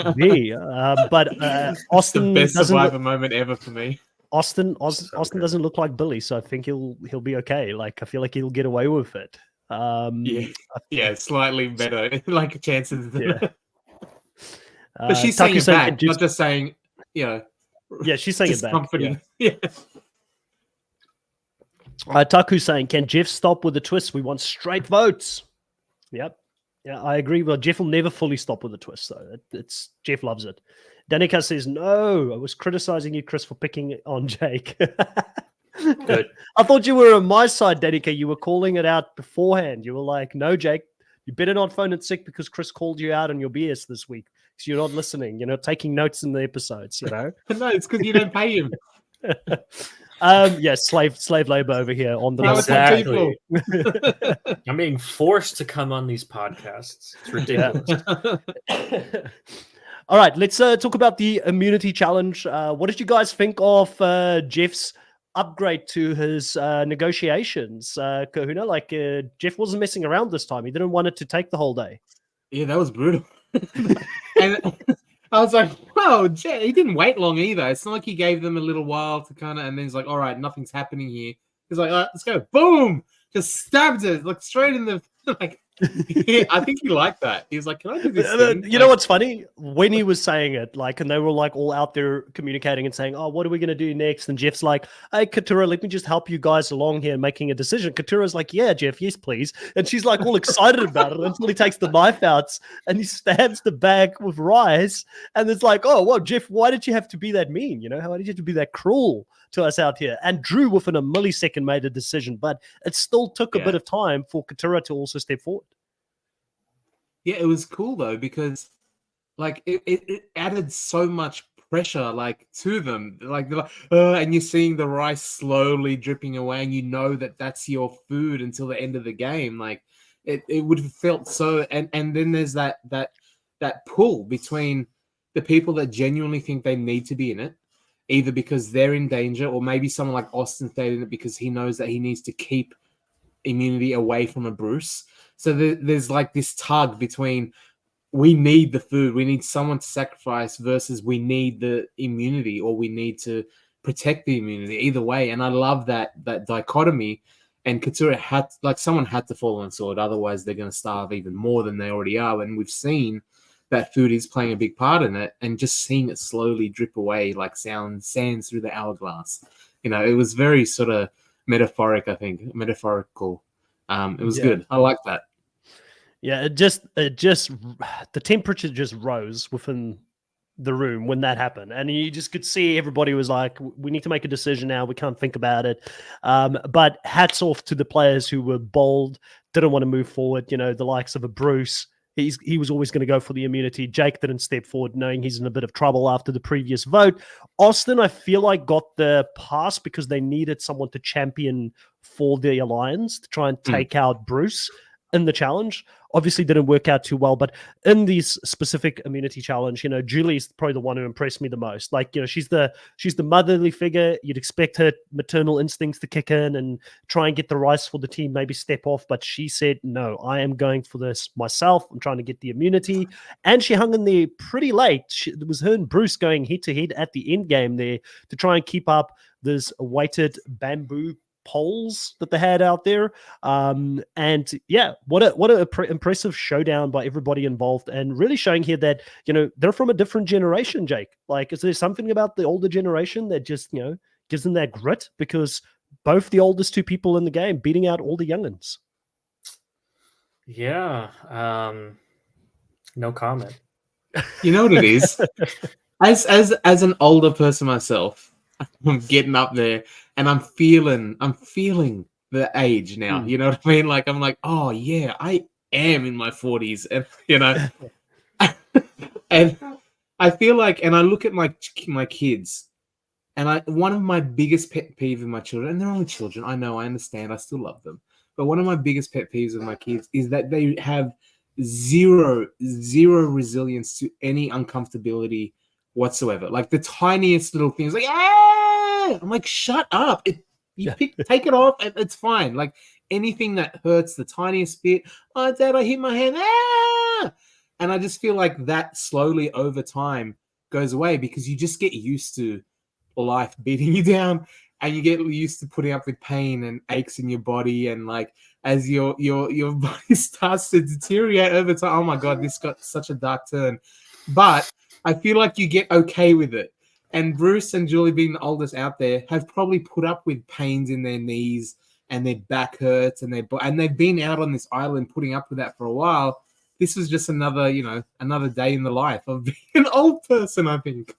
Speaker 1: Austin,
Speaker 3: the best Survivor moment ever for me.
Speaker 1: Austin doesn't look like Billy, so I think he'll be okay. Like I feel like he'll get away with it.
Speaker 3: Slightly better, like chances.
Speaker 1: Yeah.
Speaker 3: But she's saying it back, not just saying, Yeah,
Speaker 1: she's saying it back.
Speaker 3: Comforting.
Speaker 1: Yeah. Taku saying, can Jeff stop with the twist? We want straight votes. Yep. Yeah, I agree. Well, Jeff will never fully stop with the twist, though. It's Jeff loves it. Danica says, no, I was criticizing you, Chris, for picking on Jake.
Speaker 2: Good.
Speaker 1: I thought you were on my side, Danica. You were calling it out beforehand. You were like, no, Jake, you better not phone it sick because Chris called you out on your BS this week because you're not listening. You're not taking notes in the episodes,
Speaker 3: No, it's because you don't pay him.
Speaker 1: Slave labor over here on the
Speaker 2: exactly. I'm being forced to come on these podcasts. It's ridiculous.
Speaker 1: All right, let's talk about the immunity challenge. What did you guys think of Jeff's upgrade to his negotiations, Kahuna? Like Jeff wasn't messing around this time. He didn't want it to take the whole day.
Speaker 3: Yeah, that was brutal. And I was like, wow, he didn't wait long either. It's not like he gave them a little while to kind of, and then he's like, all right, nothing's happening here. He's like, all right, let's go. Boom! Just stabbed it, like straight in the, like, I think he liked that. He was like, can I do this thing?
Speaker 1: You know what's funny? When he was saying it, like, and they were like all out there communicating and saying, oh, what are we going to do next? And Jeff's like, hey, Katura, let me just help you guys along here making a decision. Katura's like, yeah, Jeff, yes, please. And she's like all excited about it until he takes the knife out and he stabs the bag with rice. And it's like, oh, well, Jeff, why did you have to be that mean? Why did you have to be that cruel to us out here? And Drew, within a millisecond, made a decision, but it still took a bit of time for Katura to also step forward.
Speaker 3: Yeah, it was cool though because, like, it added so much pressure, like, to them. Like, they're like, and you're seeing the rice slowly dripping away, and you know that that's your food until the end of the game. Like, it would have felt so. And then there's that pull between the people that genuinely think they need to be in it, either because they're in danger, or maybe someone like Austin stayed in it because he knows that he needs to keep immunity away from a Bruce. So there's like this tug between we need the food, we need someone to sacrifice versus we need the immunity or we need to protect the immunity. Either way, and I love that dichotomy. And Katura someone had to fall on the sword, otherwise they're going to starve even more than they already are. And we've seen that food is playing a big part in it, and just seeing it slowly drip away like sands through the hourglass. It was very sort of metaphorical. It was good. I like that.
Speaker 1: Yeah, it just the temperature just rose within the room when that happened, and you just could see everybody was like, "We need to make a decision now. We can't think about it." But hats off to the players who were bold, didn't want to move forward. The likes of a Bruce. He was always going to go for the immunity. Jake didn't step forward, knowing he's in a bit of trouble after the previous vote. Austin, I feel like, got the pass because they needed someone to champion for the alliance to try and take out Bruce. in the challenge. Obviously didn't work out too well, but in these specific immunity challenge, Julie's probably the one who impressed me the most. Like, she's the motherly figure. You'd expect her maternal instincts to kick in and try and get the rice for the team, maybe step off, but she said, no, I am going for this myself. I'm trying to get the immunity. And she hung in there pretty late. It was her and Bruce going head to head at the end game there to try and keep up this weighted bamboo poles that they had out there. And yeah, what a impressive showdown by everybody involved, and really showing here that, they're from a different generation, Jake. Like, is there something about the older generation that just, gives them that grit? Because both the oldest two people in the game beating out all the youngins.
Speaker 2: Yeah. No comment.
Speaker 3: You know what it is? As an older person myself, I'm getting up there and I'm feeling the age now. You know what I mean? Like, I'm like, oh yeah, I am in my 40s, and and I feel like, and I look at my kids, and one of my biggest pet peeves with my children, and they're only children, I know, I understand, I still love them, but one of my biggest pet peeves with my kids is that they have zero resilience to any uncomfortability whatsoever. Like the tiniest little things, like, I'm like, shut up. Take it off, and it's fine. Like anything that hurts the tiniest bit, oh, Dad, I hit my hand. And I just feel like that slowly over time goes away, because you just get used to life beating you down, and you get used to putting up with pain and aches in your body, and like as your body starts to deteriorate over time. Oh my God, this got such a dark turn. But I feel like you get okay with it. And Bruce and Julie, being the oldest out there, have probably put up with pains in their knees and their back hurts, and they've been out on this island putting up with that for a while. This was just another day in the life of being an old person, I think.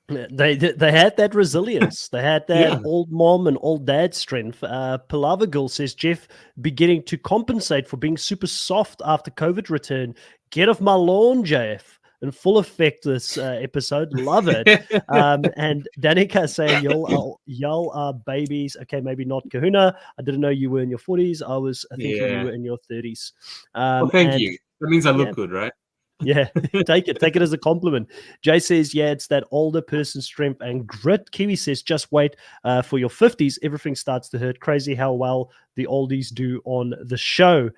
Speaker 1: They had that resilience. They had that old mom and old dad strength. Palava Girl says, Jeff beginning to compensate for being super soft after COVID return. Get off my lawn, JF. In full effect this episode. Love it. And Danica saying, y'all are babies. Okay, maybe not Kahuna. I didn't know you were in your 40s. I was thinking you were in your 30s.
Speaker 3: Well, thank you. That means I look good, right?
Speaker 1: Yeah, take it as a compliment. Jay says, yeah, it's that older person strength and grit. Kiwi says, just wait for your 50s. Everything starts to hurt. Crazy how well the oldies do on the show.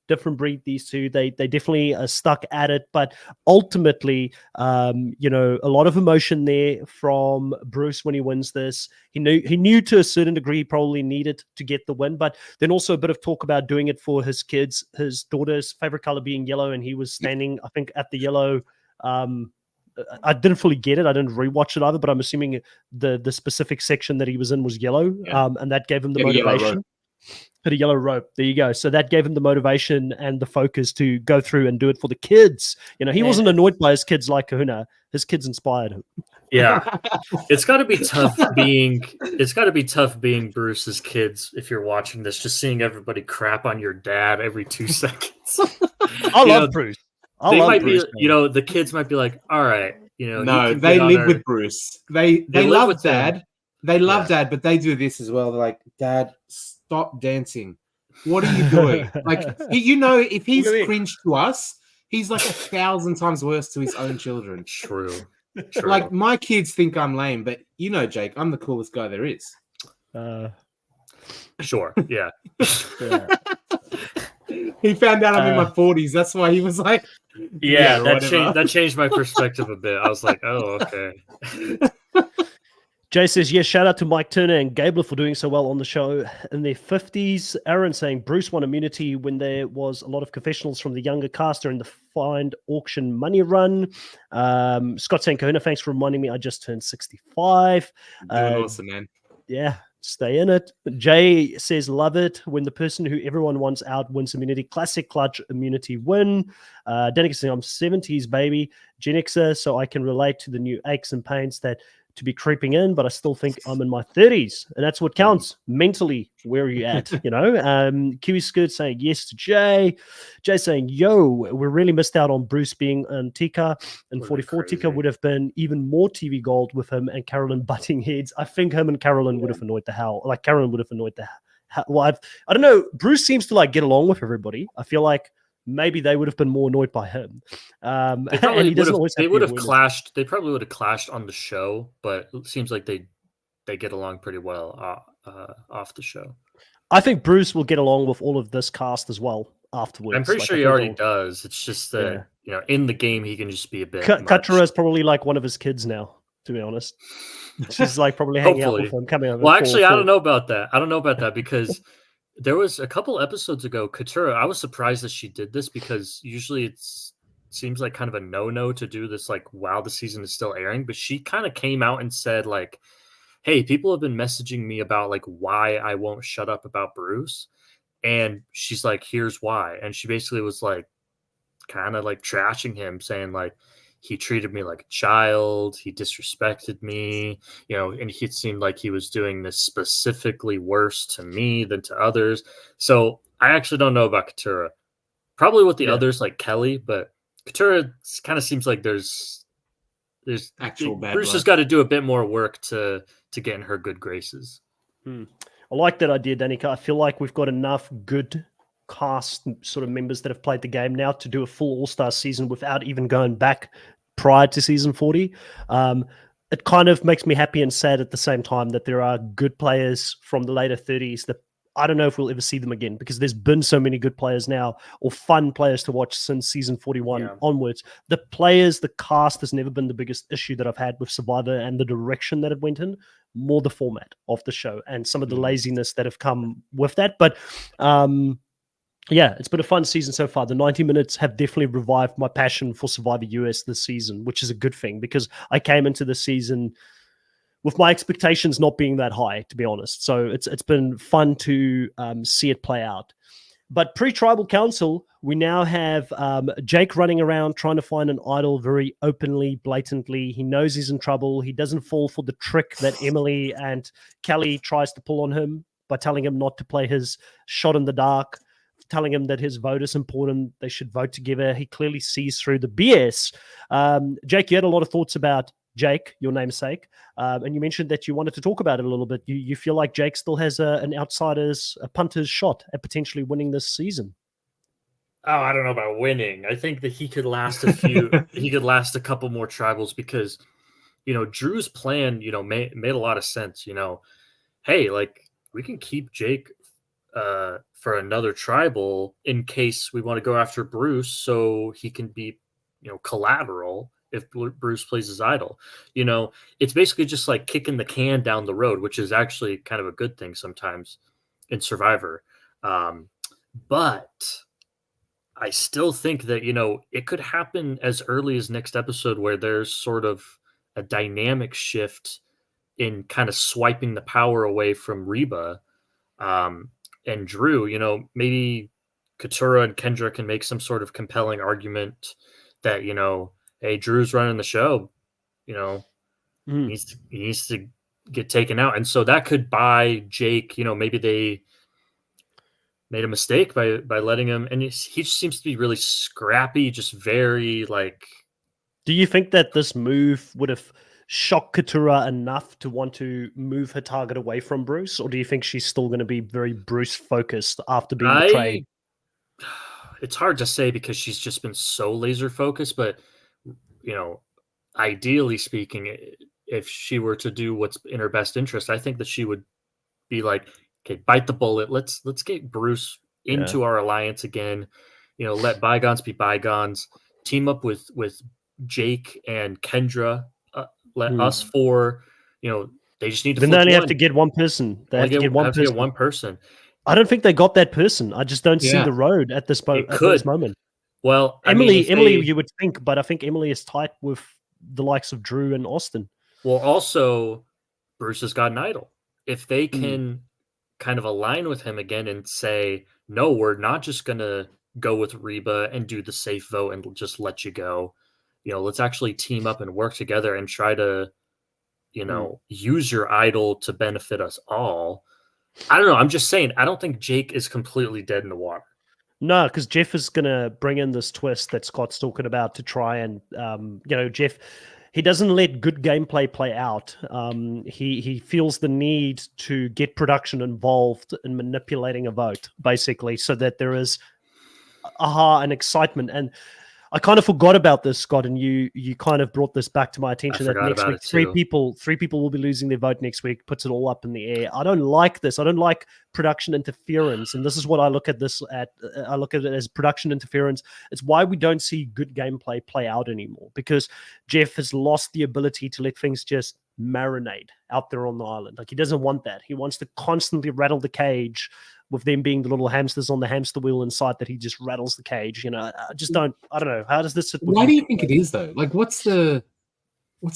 Speaker 1: Different breed, these two. They definitely are stuck at it, but ultimately, a lot of emotion there from Bruce when he wins this. He knew to a certain degree he probably needed to get the win, but then also a bit of talk about doing it for his kids, his daughter's favorite color being yellow, and he was standing, I think, at the yellow. I didn't fully get it. I didn't rewatch it either, but I'm assuming the specific section that he was in was yellow, and that gave him the motivation. Hit a yellow rope. There you go. So that gave him the motivation and the focus to go through and do it for the kids. He wasn't annoyed by his kids like Kahuna. His kids inspired him.
Speaker 2: Yeah. It's got to be tough being Bruce's kids if you're watching this, just seeing everybody crap on your dad every 2 seconds.
Speaker 1: I love Bruce.
Speaker 2: The kids might be like, all right,
Speaker 3: no, they live with Bruce. They love Dad. They love Dad, but they do this as well. They're like, Dad, stop dancing. What are you doing? Like, if he's cringe to us, he's like 1,000 times worse to his own children.
Speaker 2: True.
Speaker 3: Like, my kids think I'm lame, but Jake, I'm the coolest guy there is.
Speaker 2: Sure. Yeah.
Speaker 3: He found out I'm in my 40s. That's why he was like,
Speaker 2: that changed my perspective a bit. I was like, oh, okay.
Speaker 1: Jay says, yes, shout out to Mike Turner and Gabler for doing so well on the show in their 50s. Aaron saying Bruce won immunity when there was a lot of confessionals from the younger cast during the find auction money run. Scott saying, Kahuna, thanks for reminding me I just turned 65.
Speaker 3: Awesome, man.
Speaker 1: Yeah, stay in it. Jay says, love it when the person who everyone wants out wins immunity. Classic clutch immunity win. Danica saying, I'm 70s, baby. Gen Xer, so I can relate to the new aches and pains that to be creeping in, but I still think I'm in my 30s, and that's what counts mentally. Where are you at? Kiwi Skirt saying yes to Jay. Jay saying, yo, we really missed out on Bruce being on Tika, and 44 Tika would have been even more TV gold with him and Carolyn butting heads. I think him and Carolyn would have annoyed the hell. Like, Carolyn would have annoyed the I don't know. Bruce seems to like get along with everybody. I feel like maybe they would have been more annoyed by him.
Speaker 2: They
Speaker 1: And
Speaker 2: probably
Speaker 1: he doesn't always have
Speaker 2: they
Speaker 1: the
Speaker 2: would have
Speaker 1: awareness.
Speaker 2: clashed. They probably would have clashed on the show, but it seems like they get along pretty well off the show.
Speaker 1: I think Bruce will get along with all of this cast as well afterwards.
Speaker 2: I'm pretty
Speaker 1: Like,
Speaker 2: sure
Speaker 1: I
Speaker 2: he
Speaker 1: think
Speaker 2: already
Speaker 1: they'll-
Speaker 2: does. It's just that
Speaker 1: Yeah.
Speaker 2: you know, in the game, he can just be a bit.
Speaker 1: Katra is probably like one of his kids now, to be honest. She's like probably hanging out with
Speaker 2: Hopefully.
Speaker 1: him, coming over.
Speaker 2: Well, actually, I don't know about that. I don't know about that because there was a couple episodes ago, Katura. I was surprised that she did this because usually it seems like kind of a no-no to do this, like while the season is still airing. But she kind of came out and said, like, "Hey, people have been messaging me about like why I won't shut up about Bruce," and she's like, "Here's why." And she basically was like, kind of like trashing him, saying like, he treated me like a child, he disrespected me, you know, and it seemed like he was doing this specifically worse to me than to others. So I actually don't know about Katura. Probably with the others like Kelly, but Katura kind of seems like there's
Speaker 3: Actual bad
Speaker 2: Bruce
Speaker 3: blood.
Speaker 2: has got to do a bit more work to get in her good graces.
Speaker 1: I like that idea, Danica. I feel like we've got enough good cast sort of members that have played the game now to do a full All-Star season without even going back prior to season 40. It kind of makes me happy and sad at the same time that there are good players from the later 30s that I don't know if we'll ever see them again because there's been so many good players now or fun players to watch since season 41 onwards. The players, the cast has never been the biggest issue that I've had with Survivor and the direction that it went in, more the format of the show and some of the laziness that have come with that. But yeah, it's been a fun season so far. The 90 minutes have definitely revived my passion for Survivor US this season, which is a good thing because I came into the season with my expectations not being that high, to be honest. So it's been fun to see it play out. But pre-tribal council, we now have Jake running around trying to find an idol very openly, blatantly. He knows he's in trouble. He doesn't fall for the trick that Emily and Kelly tries to pull on him by telling him not to play his shot in the dark, telling him that his vote is important. They should vote together. He clearly sees through the BS. Jake, you had a lot of thoughts about Jake, your namesake, and you mentioned that you wanted to talk about it a little bit. You feel like Jake still has an outsider's, a punter's shot at potentially winning this season.
Speaker 2: Oh, I don't know about winning. I think that he could last a few. He could last a couple more tribals because, you know, Drew's plan, you know, made a lot of sense. You know, hey, like we can keep Jake for another tribal in case we want to go after Bruce, so he can be, you know, collateral if Bruce plays his idol. You know, it's basically just like kicking the can down the road, which is actually kind of a good thing sometimes in Survivor. But I still think that, you know, it could happen as early as next episode where there's sort of a dynamic shift in kind of swiping the power away from Reba and Drew. You know, maybe Katura and Kendra can make some sort of compelling argument that, you know, hey, Drew's running the show, you know, he needs to get taken out. And so that could buy Jake, you know, maybe they made a mistake by letting him, and he just seems to be really scrappy, just very like.
Speaker 1: Do you think that this move would have shocked Katura enough to want to move her target away from Bruce, or do you think she's still going to be very Bruce focused after being betrayed?
Speaker 2: It's hard to say because she's just been so laser focused, but you know, ideally speaking, if she were to do what's in her best interest, I think that she would be like, okay, bite the bullet. Let's get Bruce into our alliance again. You know, let bygones be bygones. Team up with Jake and Kendra. Let us four. You know, they just need to.
Speaker 1: Then they only have to get one person. They have to get
Speaker 2: one person.
Speaker 1: I don't think they got that person. I just don't see the road at this moment.
Speaker 2: Well,
Speaker 1: Emily, you would think, but I think Emily is tight with the likes of Drew and Austin.
Speaker 2: Well, also, Bruce has got an idol. If they can kind of align with him again and say, no, we're not just going to go with Reba and do the safe vote and just let you go. You know, let's actually team up and work together and try to, you know, use your idol to benefit us all. I don't know. I'm just saying, I don't think Jake is completely dead in the water.
Speaker 1: No, because Jeff is going to bring in this twist that Scott's talking about to try and, you know, Jeff, he doesn't let good gameplay play out. He feels the need to get production involved in manipulating a vote, basically, so that there is aha and excitement. And I kind of forgot about this, Scott, and you kind of brought this back to my attention that next week three people will be losing their vote next week, puts it all up in the air. I don't like this. I don't like production interference, and this is what I look at this at. I look at it as production interference. It's why we don't see good gameplay play out anymore, because Jeff has lost the ability to let things just marinate out there on the island. Like, he doesn't want that. He wants to constantly rattle the cage, with them being the little hamsters on the hamster wheel inside, that he just rattles the cage. You know, I don't know. How does this sit with
Speaker 3: Why do you think it is, though? Like, what's the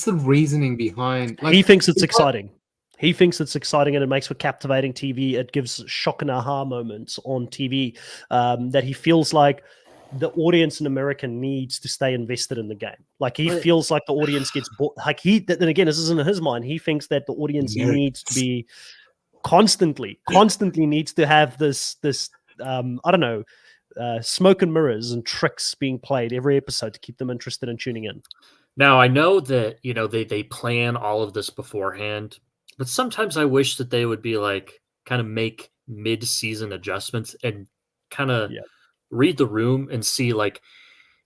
Speaker 3: reasoning behind? Like,
Speaker 1: he thinks it's exciting. He thinks it's exciting, and it makes for captivating TV. It gives shock and aha moments on TV, that he feels like the audience in America needs to stay invested in the game. Like, he feels like the audience gets bored. Like, then again, this isn't in his mind. He thinks that the audience needs to be constantly needs to have this I don't know, smoke and mirrors and tricks being played every episode to keep them interested in tuning in.
Speaker 2: Now, I know that, you know, they plan all of this beforehand, but sometimes I wish that they would be like, kind of make mid-season adjustments and kind of read the room and see, like,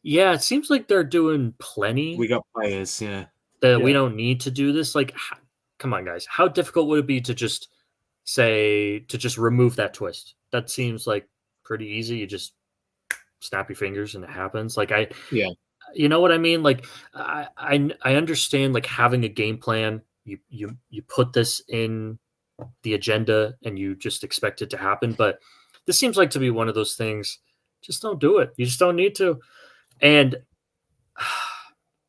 Speaker 2: it seems like they're doing plenty.
Speaker 3: We got players,
Speaker 2: that we don't need to do this. Like, come on, guys. How difficult would it be to just remove that twist? That seems like pretty easy. You just snap your fingers and it happens. Like, you know what I mean? Like, I understand, like, having a game plan. You put this in the agenda and you just expect it to happen. But this seems like to be one of those things. Just don't do it. You just don't need to. And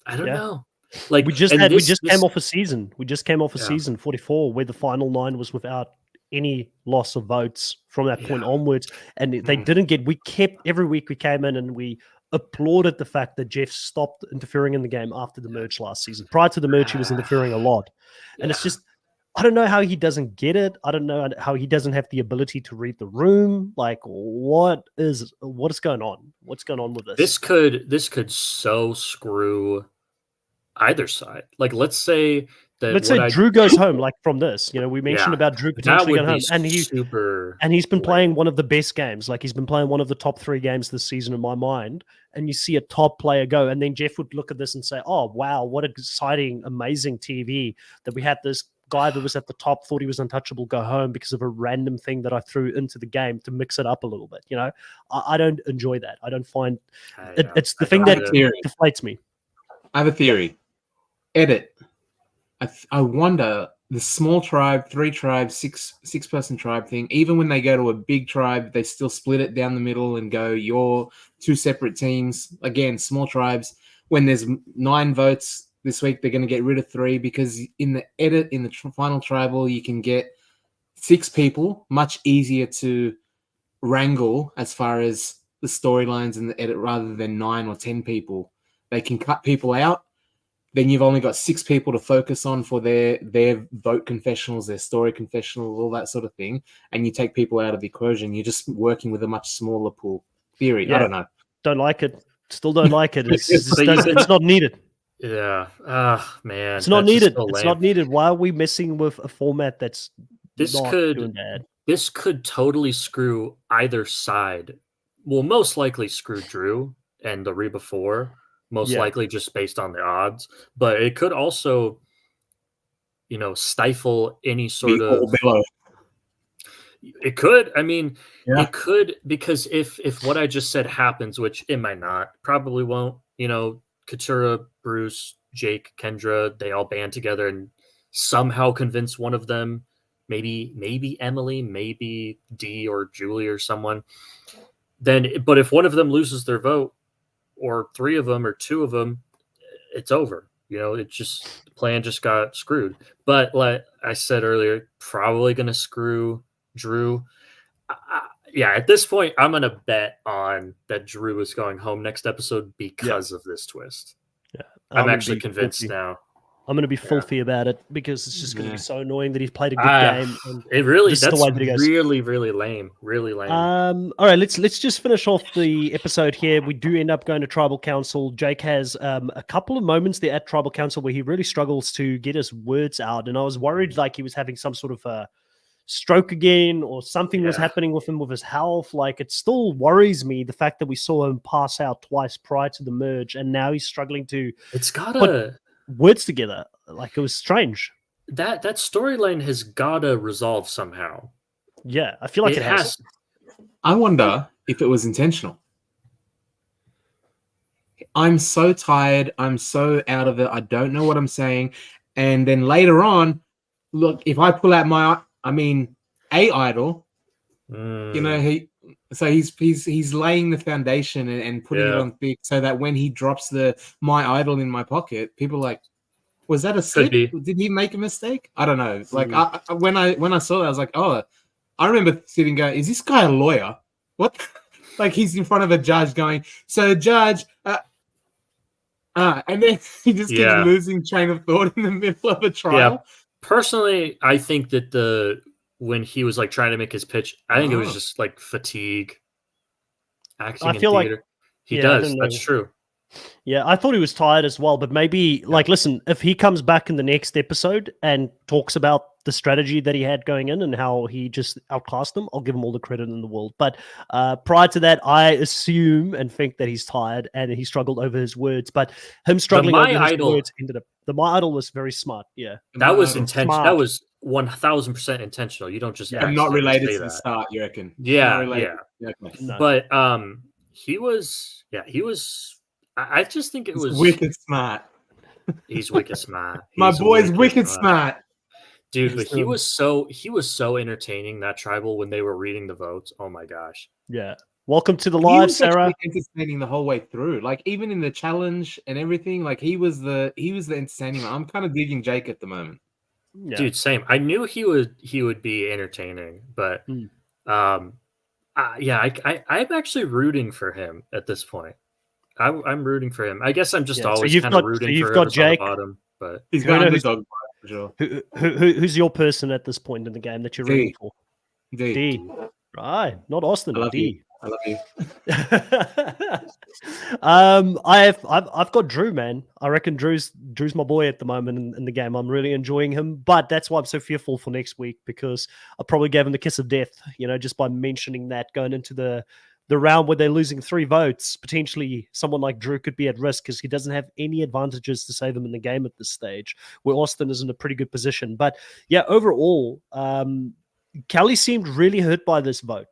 Speaker 2: I don't know. Like,
Speaker 1: we just came off a season. We just came off a season 44 where the final 9 was without any loss of votes from that point onwards, and they didn't get. We kept every week we came in and we applauded the fact that Jeff stopped interfering in the game after the merge last season. Prior to the merge, he was interfering a lot, and it's just, I don't know how he doesn't get it. I don't know how he doesn't have the ability to read the room. Like, what is going on? What's going on with this?
Speaker 2: This could so screw either side. Like, let's say
Speaker 1: Drew goes home, like, from this. You know, we mentioned about Drew potentially going home, and he's been playing one of the best games. Like, he's been playing one of the top 3 games this season in my mind. And you see a top player go, and then Jeff would look at this and say, "Oh wow, what exciting, amazing TV that we had this guy that was at the top, thought he was untouchable, go home because of a random thing that I threw into the game to mix it up a little bit." You know, I don't enjoy that. I don't find it's the thing that deflates me.
Speaker 3: I have a theory. Edit. I wonder, the small tribe, 3 tribes, six person tribe thing, even when they go to a big tribe, they still split it down the middle and go, you're 2 separate teams. Again, small tribes. When there's 9 votes this week, they're going to get rid of 3, because in the edit, in the final tribal, you can get 6 people, much easier to wrangle as far as the storylines and the edit, rather than 9 or 10 people. They can cut people out. Then you've only got 6 people to focus on for their vote confessionals, their story confessionals, all that sort of thing. And you take people out of the equation. You're just working with a much smaller pool. Theory. I don't know. Don't
Speaker 1: like it. Still don't like it. It's not needed.
Speaker 2: Yeah. Man.
Speaker 1: It's not needed. It's not needed. Why are we messing with a format that's doing bad?
Speaker 2: This could totally screw either side. Well, most likely screw Drew and the Reba 4. Most likely just based on the odds, but it could also, you know, stifle any sort of. It could. I mean, it could, because if what I just said happens, which it might not, probably won't. You know, Katura, Bruce, Jake, Kendra, they all band together and somehow convince one of them, maybe Emily, maybe Dee or Julie or someone. But if one of them loses their vote, or 3 of them or 2 of them, it's over. You know, the plan just got screwed. But like I said earlier, probably going to screw Drew. At this point, I'm going to bet on that Drew is going home next episode because of this twist. Yeah, I'm actually convinced now.
Speaker 1: I'm going to be filthy about it because it's just going to be so annoying that he's played a good game. And
Speaker 2: that's
Speaker 1: the way that he goes.
Speaker 2: really, really lame. Really lame.
Speaker 1: All right, let's just finish off the episode here. We do end up going to Tribal Council. Jake has a couple of moments there at Tribal Council where he really struggles to get his words out, and I was worried like he was having some sort of a stroke again or something was happening with him with his health. Like, it still worries me, the fact that we saw him pass out twice prior to the merge, and now he's struggling to put words together. Like, it was strange.
Speaker 2: That storyline has gotta resolve somehow.
Speaker 1: Yeah, I feel like it has.
Speaker 3: I wonder if it was intentional. I'm so tired. I'm so out of it. I don't know what I'm saying. And then later on, look, if I pull out a idol, you know, he's laying the foundation and putting it on thick so that when he drops my idol in my pocket, people are like, was that a slip? Did he make a mistake? I don't know. Like when I saw that, I was like, oh, I remember sitting going, is this guy a lawyer? What? Like, he's in front of a judge going, so judge, and then he just keeps losing train of thought in the middle of a trial.
Speaker 2: Yeah. Personally, I think that when he was like trying to make his pitch, I think it was just like fatigue, acting in theater. He does. That's true.
Speaker 1: Yeah, I thought he was tired as well, but maybe, like, listen, if he comes back in the next episode and talks about the strategy that he had going in and how he just outclassed them, I'll give him all the credit in the world. But prior to that, I assume and think that he's tired and he struggled over his words. But him struggling over his words ended up. The My Idol was very smart. Yeah,
Speaker 2: that was intentional. That was 1,000% intentional. You don't just
Speaker 3: not related to the start. You reckon?
Speaker 2: Yeah.
Speaker 3: Okay.
Speaker 2: No. But he was. I just think it was
Speaker 3: wicked smart.
Speaker 2: He's wicked smart.
Speaker 3: My boy's wicked smart.
Speaker 2: Dude, but he was so entertaining, that tribal, when they were reading the votes. Oh my gosh.
Speaker 1: Yeah. Welcome to the live, Sarah.
Speaker 3: Entertaining the whole way through. Like, even in the challenge and everything, like he was the entertaining one. I'm kind of digging Jake at the moment.
Speaker 2: Yeah. Dude, same. I knew he would be entertaining, but I'm actually rooting for him at this point. I'm rooting for him. I guess I'm just always kind of rooting for
Speaker 1: you've got Jake,
Speaker 2: on the bottom, but
Speaker 3: he's got the dog for sure.
Speaker 1: Who's your person at this point in the game that you're rooting for?
Speaker 3: D.
Speaker 1: Right, not Austin.
Speaker 3: I love
Speaker 1: D.
Speaker 3: I love you.
Speaker 1: I've got Drew, man. I reckon Drew's my boy at the moment in the game. I'm really enjoying him, but that's why I'm so fearful for next week, because I probably gave him the kiss of death, just by mentioning that going into the round where they're losing 3 votes. Potentially someone like Drew could be at risk because he doesn't have any advantages to save him in the game at this stage, where Austin is in a pretty good position. But yeah, overall, Kelly seemed really hurt by this vote.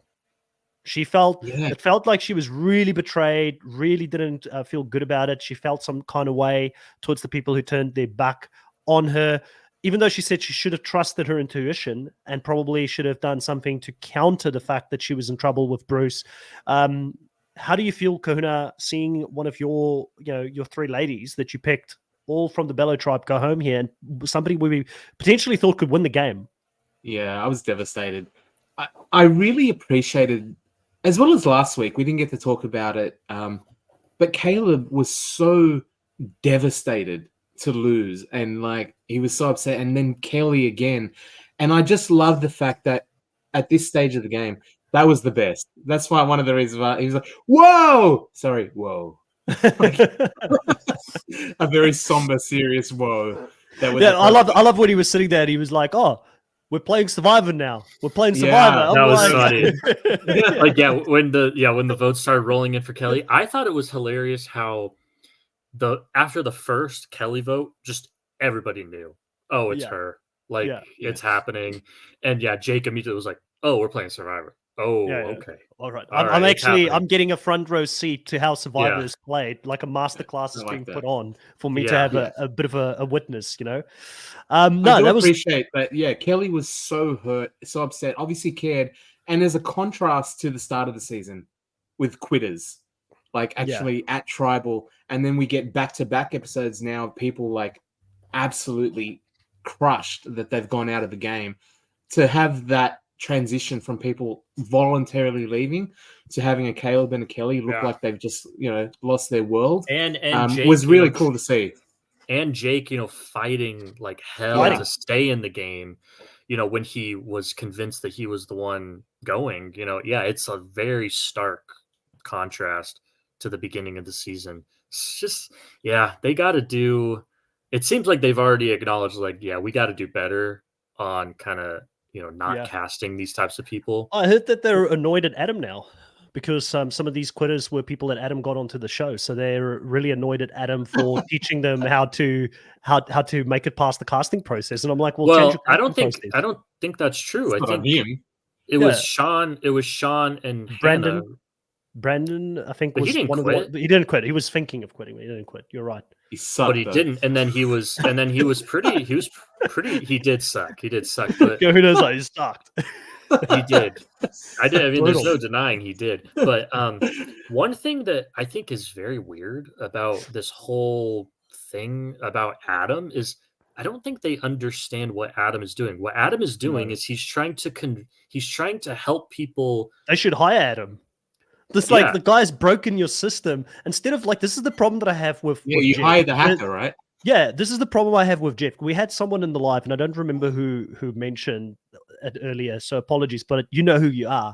Speaker 1: She it felt like she was really betrayed, really didn't feel good about it. She felt some kind of way towards the people who turned their back on her, even though she said she should have trusted her intuition and probably should have done something to counter the fact that she was in trouble with Bruce. How do you feel, Kahuna, seeing one of your 3 ladies that you picked, all from the Bello tribe, go home here, and somebody we potentially thought could win the game?
Speaker 3: Yeah, I was devastated. I really appreciated, as well as last week, we didn't get to talk about it, but Caleb was so devastated to lose, and like he was so upset, and then Kelly again. And I just love the fact that at this stage of the game, that was the best. That's why one of the reasons why he was like, whoa! Sorry, whoa. Like, a very somber, serious whoa.
Speaker 1: That was I love when he was sitting there and he was like, oh, we're playing Survivor now. We're playing Survivor.
Speaker 2: That was funny. Like, when the votes started rolling in for Kelly, I thought it was hilarious how after the first Kelly vote, just everybody knew, oh, it's her. Like, it's happening. And Jake immediately was like, oh, we're playing Survivor. Oh, okay.
Speaker 1: All right. I'm getting a front row seat to how Survivor is played. Like a masterclass is being put on for me to have a bit of a witness,
Speaker 3: I appreciate that. Yeah, Kelly was so hurt, so upset, obviously cared. And there's a contrast to the start of the season with quitters, like actually at Tribal. And then we get back-to-back episodes now of people like absolutely crushed that they've gone out of the game. To have that transition from people voluntarily leaving to having a Caleb and a Kelly look like they've just lost their world,
Speaker 2: and
Speaker 3: Jake, was really cool to see.
Speaker 2: and Jake, fighting like hell
Speaker 1: Fighting.
Speaker 2: to stay in the game, when he was convinced that he was the one going, it's a very stark contrast to the beginning of the season. It's just, they got to do, it seems like they've already acknowledged, like, we got to do better on kind of, not casting these types of people.
Speaker 1: I heard that they're annoyed at Adam now because some of these quitters were people that Adam got onto the show, so they're really annoyed at Adam for teaching them how to make it past the casting process. And I'm like, well, change your
Speaker 2: I don't
Speaker 1: process.
Speaker 2: think that's true.
Speaker 3: It's
Speaker 2: I
Speaker 3: not
Speaker 2: think
Speaker 3: him.
Speaker 2: it was Sean. It was Sean and Hannah.
Speaker 1: Brandon, I think,
Speaker 2: But
Speaker 1: was
Speaker 2: he didn't
Speaker 1: one
Speaker 2: quit.
Speaker 1: of the. He didn't quit. He was thinking of quitting. He didn't quit. You're right.
Speaker 3: He sucked,
Speaker 2: But he
Speaker 3: though.
Speaker 2: didn't. And then he was pretty. He was pretty. He did suck. But
Speaker 1: Who knows? He sucked.
Speaker 2: he did. I did. I mean, there's
Speaker 1: Brutal.
Speaker 2: no denying he did. But one thing that I think is very weird about this whole thing about Adam is I don't think they understand what Adam is doing. What Adam is doing is he's trying to help people.
Speaker 1: They should hire Adam. This the guy's broken your system. Instead of this is the problem that I have with
Speaker 3: you
Speaker 1: Jeff.
Speaker 3: hired the hacker, right?
Speaker 1: Yeah, this is the problem I have with Jeff. We had someone in the live, and I don't remember who mentioned it earlier, so apologies, but you know who you are.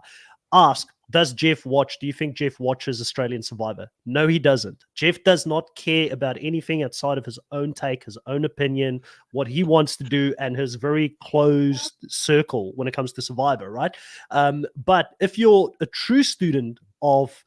Speaker 1: Ask, does Jeff watch? Do you think Jeff watches Australian Survivor? No, he doesn't. Jeff does not care about anything outside of his own take, his own opinion, what he wants to do, and his very closed circle when it comes to Survivor, right? But if you're a true student of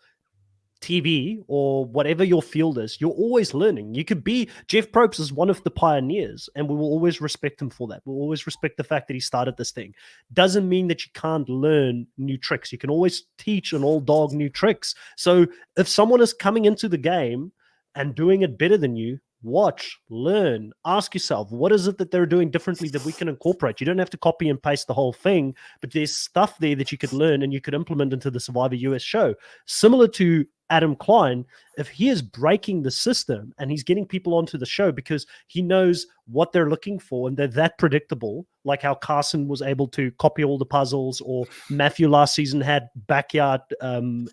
Speaker 1: TV or whatever your field is, you're always learning. You could be Jeff Probst is one of the pioneers, and we will always respect him for that. We'll always respect the fact that he started this thing. Doesn't mean that you can't learn new tricks. You can always teach an old dog new tricks. So if someone is coming into the game and doing it better than you, watch, learn, ask yourself, what is it that they're doing differently that we can incorporate? You don't have to copy and paste the whole thing, but there's stuff there that you could learn and you could implement into the Survivor US show. Similar to Adam Klein, if he is breaking the system and he's getting people onto the show because he knows what they're looking for and they're that predictable, like how Carson was able to copy all the puzzles, or Matthew last season had backyard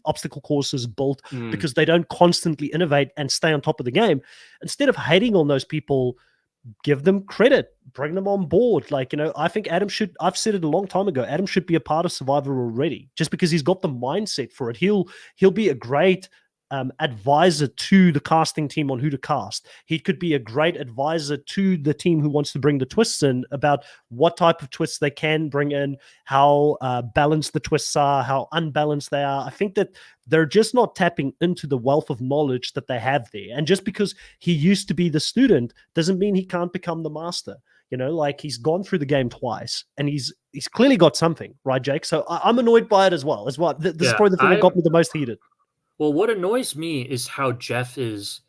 Speaker 1: obstacle courses built because they don't constantly innovate and stay on top of the game. Instead of hating on those people, give them credit, bring them on board. I think Adam should, I've said it a long time ago, Adam should be a part of Survivor already, just because he's got the mindset for it. He'll be a great advisor to the casting team on who to cast. He could be a great advisor to the team who wants to bring the twists in about what type of twists they can bring in, how balanced the twists are, how unbalanced they are. I think that they're just not tapping into the wealth of knowledge that they have there. And just because he used to be the student doesn't mean he can't become the master. He's gone through the game twice and he's clearly got something, right, Jake? So I'm annoyed by it as well. This is probably the thing that got me the most heated.
Speaker 2: Well, what annoys me is how Jeff is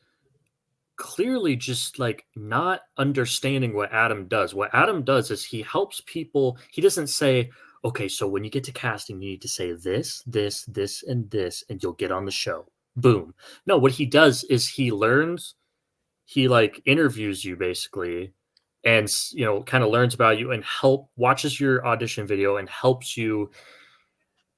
Speaker 2: clearly just not understanding what Adam does. What Adam does is he helps people. He doesn't say, okay, so when you get to casting, you need to say this, this, this, and this, and you'll get on the show. Boom. No, what he does is he learns, he interviews you basically, and kind of learns about you and watches your audition video and helps you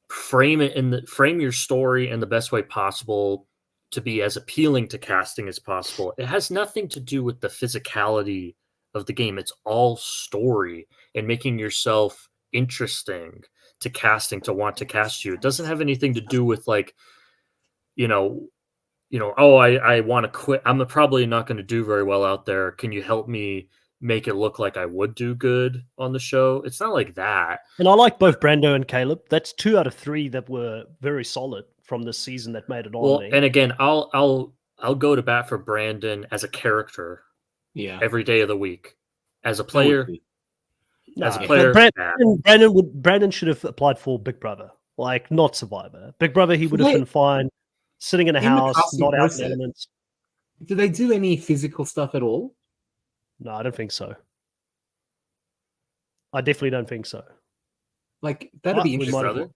Speaker 2: frame your story in the best way possible to be as appealing to casting as possible. It has nothing to do with the physicality of the game. It's all story and making yourself interesting to casting, to want to cast you. It doesn't have anything to do with oh, I want to quit. I'm probably not going to do very well out there. Can you help me make it look like I would do good on the show? It's not like that.
Speaker 1: And I like both Brando and Caleb. That's 2 out of 3 that were very solid from this season that made it on.
Speaker 2: Well, and again, I'll go to bat for Brandon as a character.
Speaker 3: Yeah.
Speaker 2: Every day of the week. As a player.
Speaker 1: Brandon should have applied for Big Brother, not Survivor. Big Brother, he would have been fine, sitting in a house, not out in the elements.
Speaker 3: Do they do any physical stuff at all?
Speaker 1: No, I don't think so. I definitely don't think so.
Speaker 3: That'd be interesting.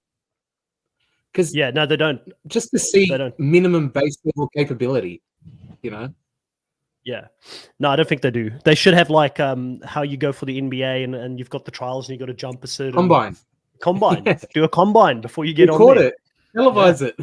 Speaker 3: Because
Speaker 1: no, they don't.
Speaker 3: Just to see minimum base level capability,
Speaker 1: Yeah. No, I don't think they do. They should have how you go for the NBA and you've got the trials and you got to jump a certain
Speaker 3: combine.
Speaker 1: Do a combine before you get on
Speaker 3: Record
Speaker 1: there.
Speaker 3: it. Televise it.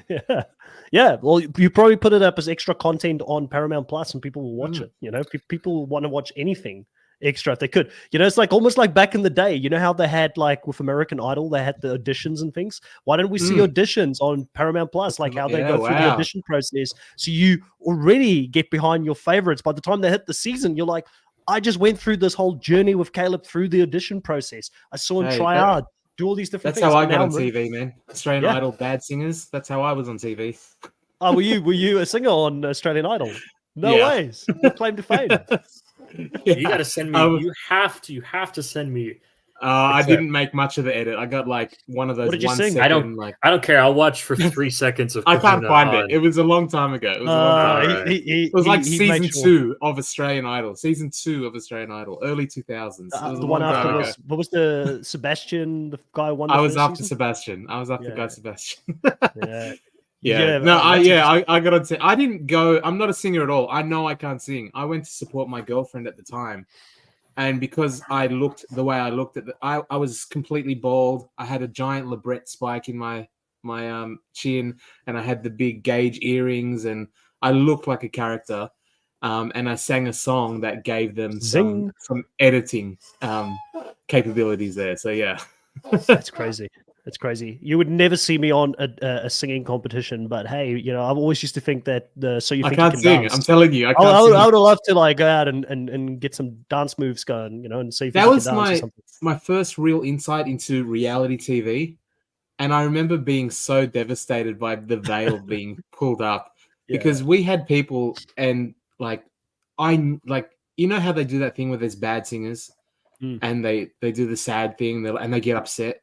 Speaker 1: Yeah. Yeah, well, you probably put it up as extra content on Paramount Plus, and people will watch it. You know, people want to watch anything extra if they could. You know, it's like almost like back in the day. You know how they had like with American Idol, they had the auditions and things. Why don't we see auditions on Paramount Plus, like how they go through the audition process? So you already get behind your favorites. By the time they hit the season, you're like, I just went through this whole journey with Caleb through the audition process. I saw him try out, do all these different
Speaker 3: That's
Speaker 1: things.
Speaker 3: how I got on TV, man. Australian
Speaker 1: Yeah.
Speaker 3: Idol bad singers. That's how I was on TV.
Speaker 1: Oh, were you a singer on Australian Idol? No ways. Your claim to fame.
Speaker 2: You got to send me. You have to send me.
Speaker 3: I didn't make much of the edit. I got like one of those.
Speaker 1: What did you
Speaker 3: 1
Speaker 1: sing?
Speaker 3: second,
Speaker 2: I don't care. I'll watch for 3 seconds of.
Speaker 3: I can't find it. It was a long time ago. It was a long time ago. It was like season 2 of Australian Idol. Season 2 of Australian Idol, early 2000s.
Speaker 1: The one after was what was the Sebastian? The guy won.
Speaker 3: I was after Sebastian. I was after guy Sebastian.
Speaker 1: Yeah.
Speaker 3: No, I got to. I didn't go. I'm not a singer at all. I know I can't sing. I went to support my girlfriend at the time. And because I looked the way I looked at I was completely bald. I had a giant labret spike in my chin, and I had the big gauge earrings, and I looked like a character. And I sang a song that gave them some editing capabilities there. So yeah,
Speaker 1: that's crazy. It's crazy. You would never see me on a singing competition, but hey, you know, I've always used to think that
Speaker 3: I can't sing. Dance. I'm telling you, I can't sing.
Speaker 1: I would have loved to like go out and get some dance moves going, you know, and see if
Speaker 3: that was my first real insight into reality TV, and I remember being so devastated by the veil being pulled up because we had people and like you know how they do that thing where there's bad singers and they do the sad thing and they get upset.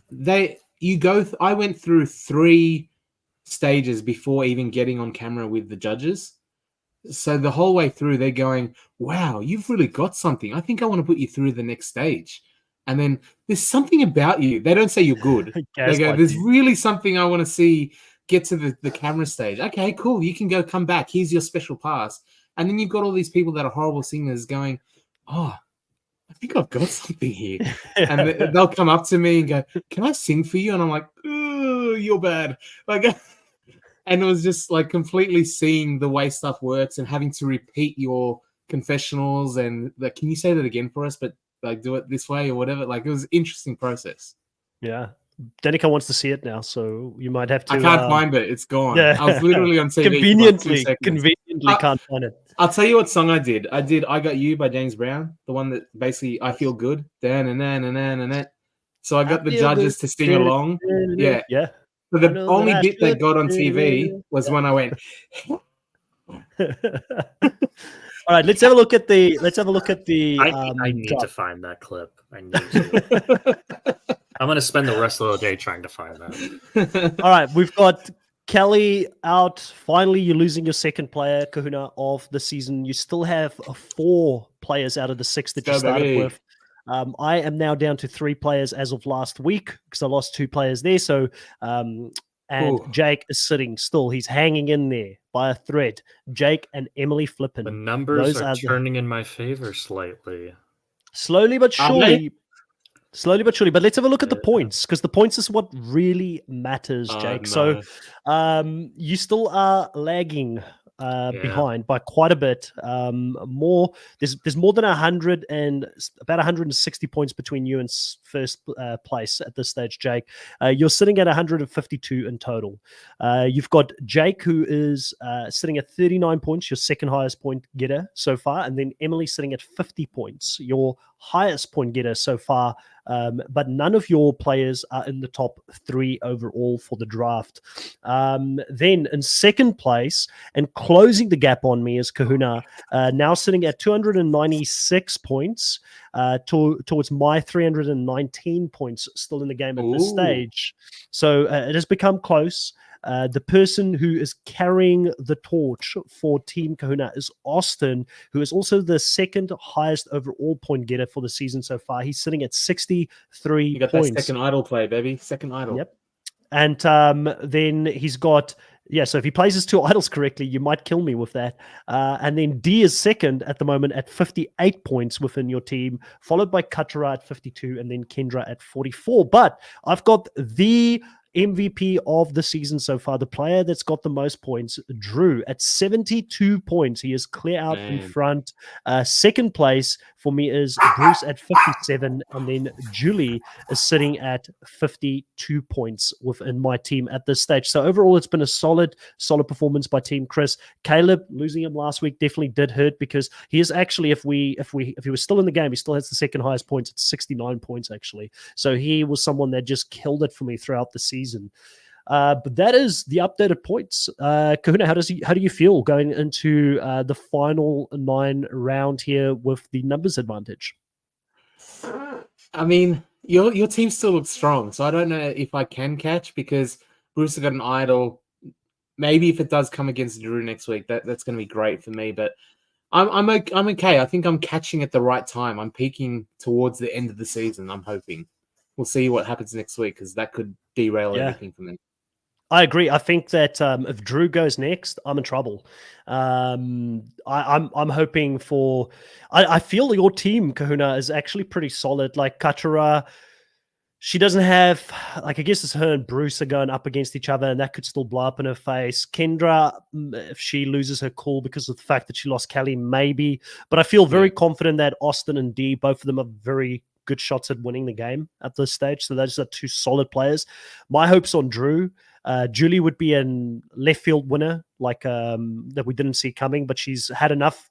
Speaker 3: I went through 3 stages before even getting on camera with the judges. So the whole way through, they're going, wow, you've really got something. I think I want to put you through the next stage. And then there's something about you. They don't say you're good. They go, there's really something I want to see get to the camera stage. Okay, cool. You can come back. Here's your special pass. And then you've got all these people that are horrible singers going, oh, I think I've got something here. And they'll come up to me and go, can I sing for you? And I'm like, oh, you're bad. Like, and it was just like completely seeing the way stuff works and having to repeat your confessionals and like, can you say that again for us? But like do it this way or whatever. Like it was an interesting process.
Speaker 1: Yeah. Danica wants to see it now, so you might have to.
Speaker 3: I can't find it. It's gone.
Speaker 1: Yeah.
Speaker 3: I was literally on TV.
Speaker 1: Conveniently can't find it.
Speaker 3: I'll tell you what song I did. I did I Got You by James Brown, the one that basically I Feel Good. So I got the judges to sing along. Yeah.
Speaker 1: Yeah.
Speaker 3: So the only bit they got on TV was when I went.
Speaker 1: All right, let's have a look at the.
Speaker 2: I need to find that clip. I need to. I'm going to spend the rest of the day trying to find that.
Speaker 1: All right, we've got Kelly out. Finally, you're losing your second player, Kahuna, of the season. You still have 4 players out of the 6 that you started with. I am now down to 3 players as of last week because I lost 2 players there. So, Jake is sitting still. He's hanging in there by a thread. Jake and Emily Flippin.
Speaker 2: The numbers are turning in my favor slightly.
Speaker 1: Slowly but surely. Slowly but surely. But let's have a look at the points because the points is what really matters, Jake. No. So you still are lagging behind by quite a bit. There's more than 100 and about 160 points between you and first place at this stage, Jake. You're sitting at 152 in total. You've got Jake, who is sitting at 39 points, your second highest point getter so far, and then Emily sitting at 50 points, your highest point getter so far. But none of your players are in the top 3 overall for the draft. Then in second place and closing the gap on me is Kahuna, now sitting at 296 points towards my 319 points still in the game at this stage. So it has become close. The person who is carrying the torch for Team Kahuna is Austin, who is also the second highest overall point getter for the season so far. He's sitting at 63
Speaker 3: You got
Speaker 1: points.
Speaker 3: that second idol play, baby. Second idol.
Speaker 1: Yep. And then he's got, so if he plays his 2 idols correctly, you might kill me with that. And then D is second at the moment at 58 points within your team, followed by Katara at 52 and then Kendra at 44. But I've got the MVP of the season so far, the player that's got the most points, Drew, at 72 points. He is clear out in
Speaker 3: Man.
Speaker 1: front. Second place for me is Bruce at 57, and then Julie is sitting at 52 points within my team at this stage. So overall, it's been a solid performance by Team Chris. Caleb, losing him last week definitely did hurt, because he is actually, if he was still in the game, he still has the second highest points at 69 points actually. So he was someone that just killed it for me throughout the season. But that is the updated points. Kahuna, how do you feel going into the final 9 round here with the numbers advantage?
Speaker 3: I mean, your team still looks strong, so I don't know if I can catch, because Bruce has got an idol. Maybe if it does come against Drew next week, that's going to be great for me. But I'm okay. I think I'm catching at the right time. I'm peaking towards the end of the season. I'm hoping. We'll see what happens next week, because that could derail everything for me.
Speaker 1: I agree. I think that if Drew goes next, I'm in trouble. I'm hoping for. I feel your team, Kahuna, is actually pretty solid. Like Katara, she doesn't have, like, I guess it's her and Bruce are going up against each other, and that could still blow up in her face. Kendra, if she loses her cool because of the fact that she lost Kelly, maybe. But I feel very confident that Austin and Dee, both of them are very good shots at winning the game at this stage. So those are 2 solid players. My hopes on Drew. Julie would be a left field winner, like that we didn't see coming, but she's had enough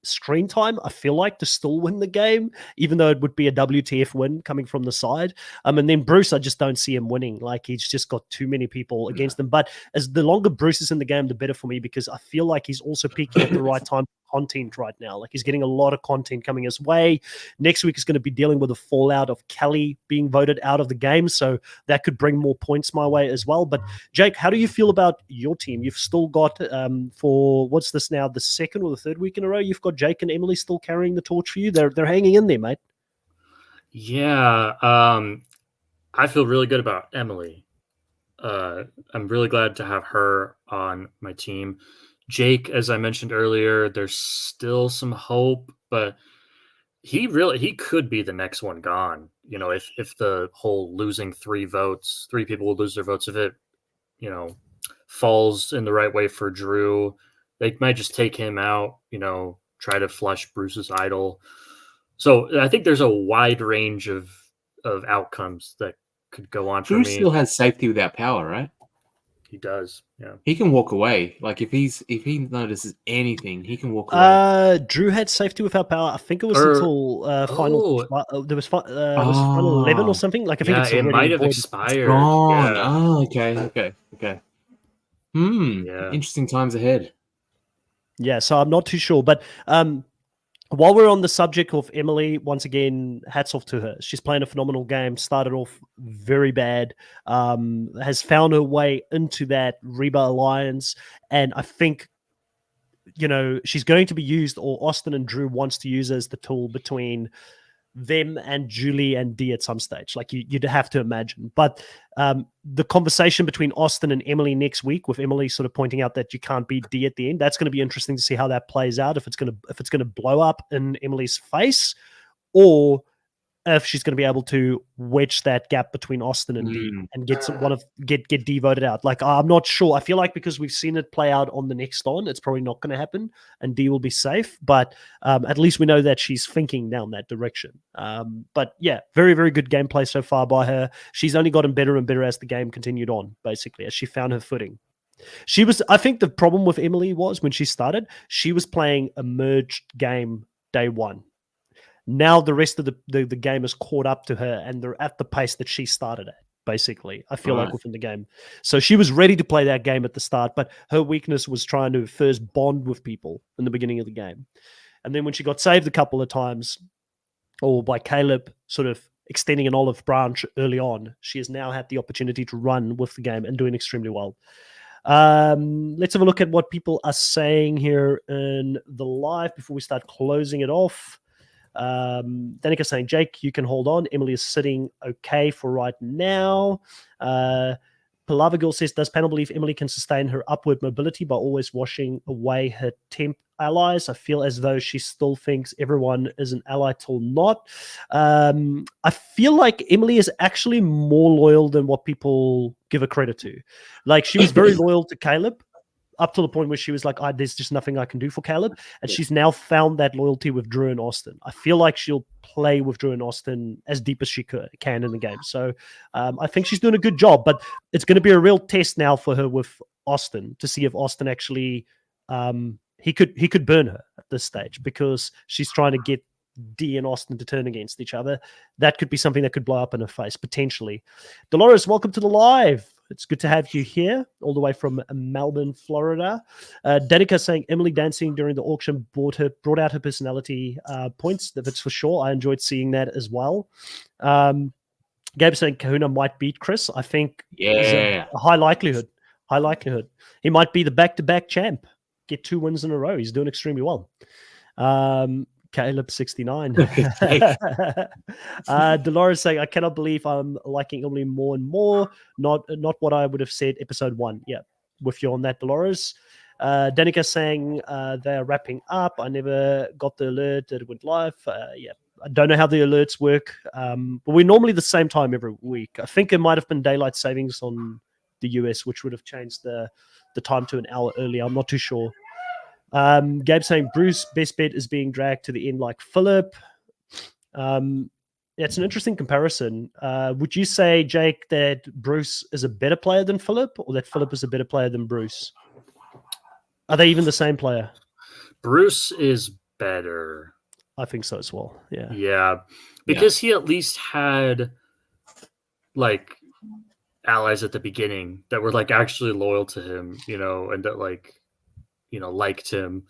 Speaker 1: screen time, I feel like, to still win the game, even though it would be a WTF win coming from the side. And then Bruce, I just don't see him winning. Like, he's just got too many people against him. But as the longer Bruce is in the game, the better for me, because I feel like he's also peaking at the right time. Content right now, like he's getting a lot of content coming his way. Next week is going to be dealing with the fallout of Kelly being voted out of the game, so that could bring more points my way as well. But Jake, how do you feel about your team? You've still got for what's this now, the second or the third week in a row, you've got Jake and Emily still carrying the torch for you. They're hanging in there, mate.
Speaker 2: Yeah, I feel really good about Emily. I'm really glad to have her on my team. Jake, as I mentioned earlier, there's still some hope, but he could be the next one gone. You know, if the whole losing 3 people will lose their votes, if it, falls in the right way for Drew, they might just take him out, try to flush Bruce's idol. So I think there's a wide range of outcomes that could go on for
Speaker 3: Drew
Speaker 2: me.
Speaker 3: still has safety without power, right?
Speaker 2: He does, yeah.
Speaker 3: He can walk away. Like, if he notices anything, he can walk away.
Speaker 1: Drew had safety without power. I think it was until final. There was was final 11 or something. Like, I think it's
Speaker 2: it
Speaker 1: already
Speaker 2: might have
Speaker 1: voided.
Speaker 2: expired.
Speaker 3: Gone.
Speaker 2: Yeah.
Speaker 3: Oh, okay.
Speaker 2: Yeah.
Speaker 3: Interesting times ahead.
Speaker 1: Yeah, so I'm not too sure, but while we're on the subject of Emily, once again, hats off to her. She's playing a phenomenal game. Started off very bad, has found her way into that Reba alliance, and I think, she's going to be used, or Austin and Drew wants to use her as the tool between them and Julie and Dee at some stage. Like, you'd have to imagine. But the conversation between Austin and Emily next week, with Emily sort of pointing out that you can't beat Dee at the end, that's going to be interesting to see how that plays out. If it's going to blow up in Emily's face, or if she's going to be able to wedge that gap between Austin and Dee and get Dee voted out. Like, I'm not sure. I feel like because we've seen it play out on the next on, it's probably not going to happen, and Dee will be safe. But at least we know that she's thinking down that direction. But yeah, very, very good gameplay so far by her. She's only gotten better and better as the game continued on, basically, as she found her footing. I think the problem with Emily was, when she started, she was playing a merged game day one. Now the rest of the game has caught up to her, and they're at the pace that she started at, basically, I feel like, within the game. So she was ready to play that game at the start, but her weakness was trying to first bond with people in the beginning of the game. And then when she got saved a couple of times, or by Caleb sort of extending an olive branch early on, she has now had the opportunity to run with the game and doing extremely well. Let's have a look at what people are saying here in the live before we start closing it off. Danica saying, Jake, you can hold on. Emily is sitting okay for right now. Palava Girl says, does panel believe Emily can sustain her upward mobility by always washing away her temp allies? I feel as though she still thinks everyone is an ally till not. I feel like Emily is actually more loyal than what people give her credit to. Like, she was very loyal to Caleb up to the point where she was like, there's just nothing I can do for Caleb. And she's now found that loyalty with Drew and Austin. I feel like she'll play with Drew and Austin as deep as she can in the game. So I think she's doing a good job, but it's going to be a real test now for her with Austin to see if Austin actually, he could burn her at this stage, because she's trying to get D and Austin to turn against each other. That could be something that could blow up in her face, potentially. Dolores, welcome to the live. It's good to have you here, all the way from Melbourne, Florida. Danica saying Emily dancing during the auction brought out her personality points. That's for sure. I enjoyed seeing that as well. Gabe saying Kahuna might beat Chris. I think
Speaker 3: Yeah,
Speaker 1: a high likelihood. High likelihood. He might be the back-to-back champ. Get 2 wins in a row. He's doing extremely well. Caleb 69. Dolores saying, I cannot believe I'm liking Emily more and more. Not what I would have said episode 1. Yeah, with you on that, Dolores. Danica saying they're wrapping up. I never got the alert that it went live. Yeah, I don't know how the alerts work. But we're normally the same time every week. I think it might have been daylight savings on the US, which would have changed the time to an hour earlier. I'm not too sure. Gabe saying Bruce best bet is being dragged to the end like Philip. It's an interesting comparison. Would you say, Jake, that Bruce is a better player than Philip, or that Philip is a better player than Bruce? Are they even the same player?
Speaker 2: Bruce is better.
Speaker 1: I think so as well. Yeah.
Speaker 2: Yeah. Because he at least had like allies at the beginning that were like actually loyal to him, and that liked him.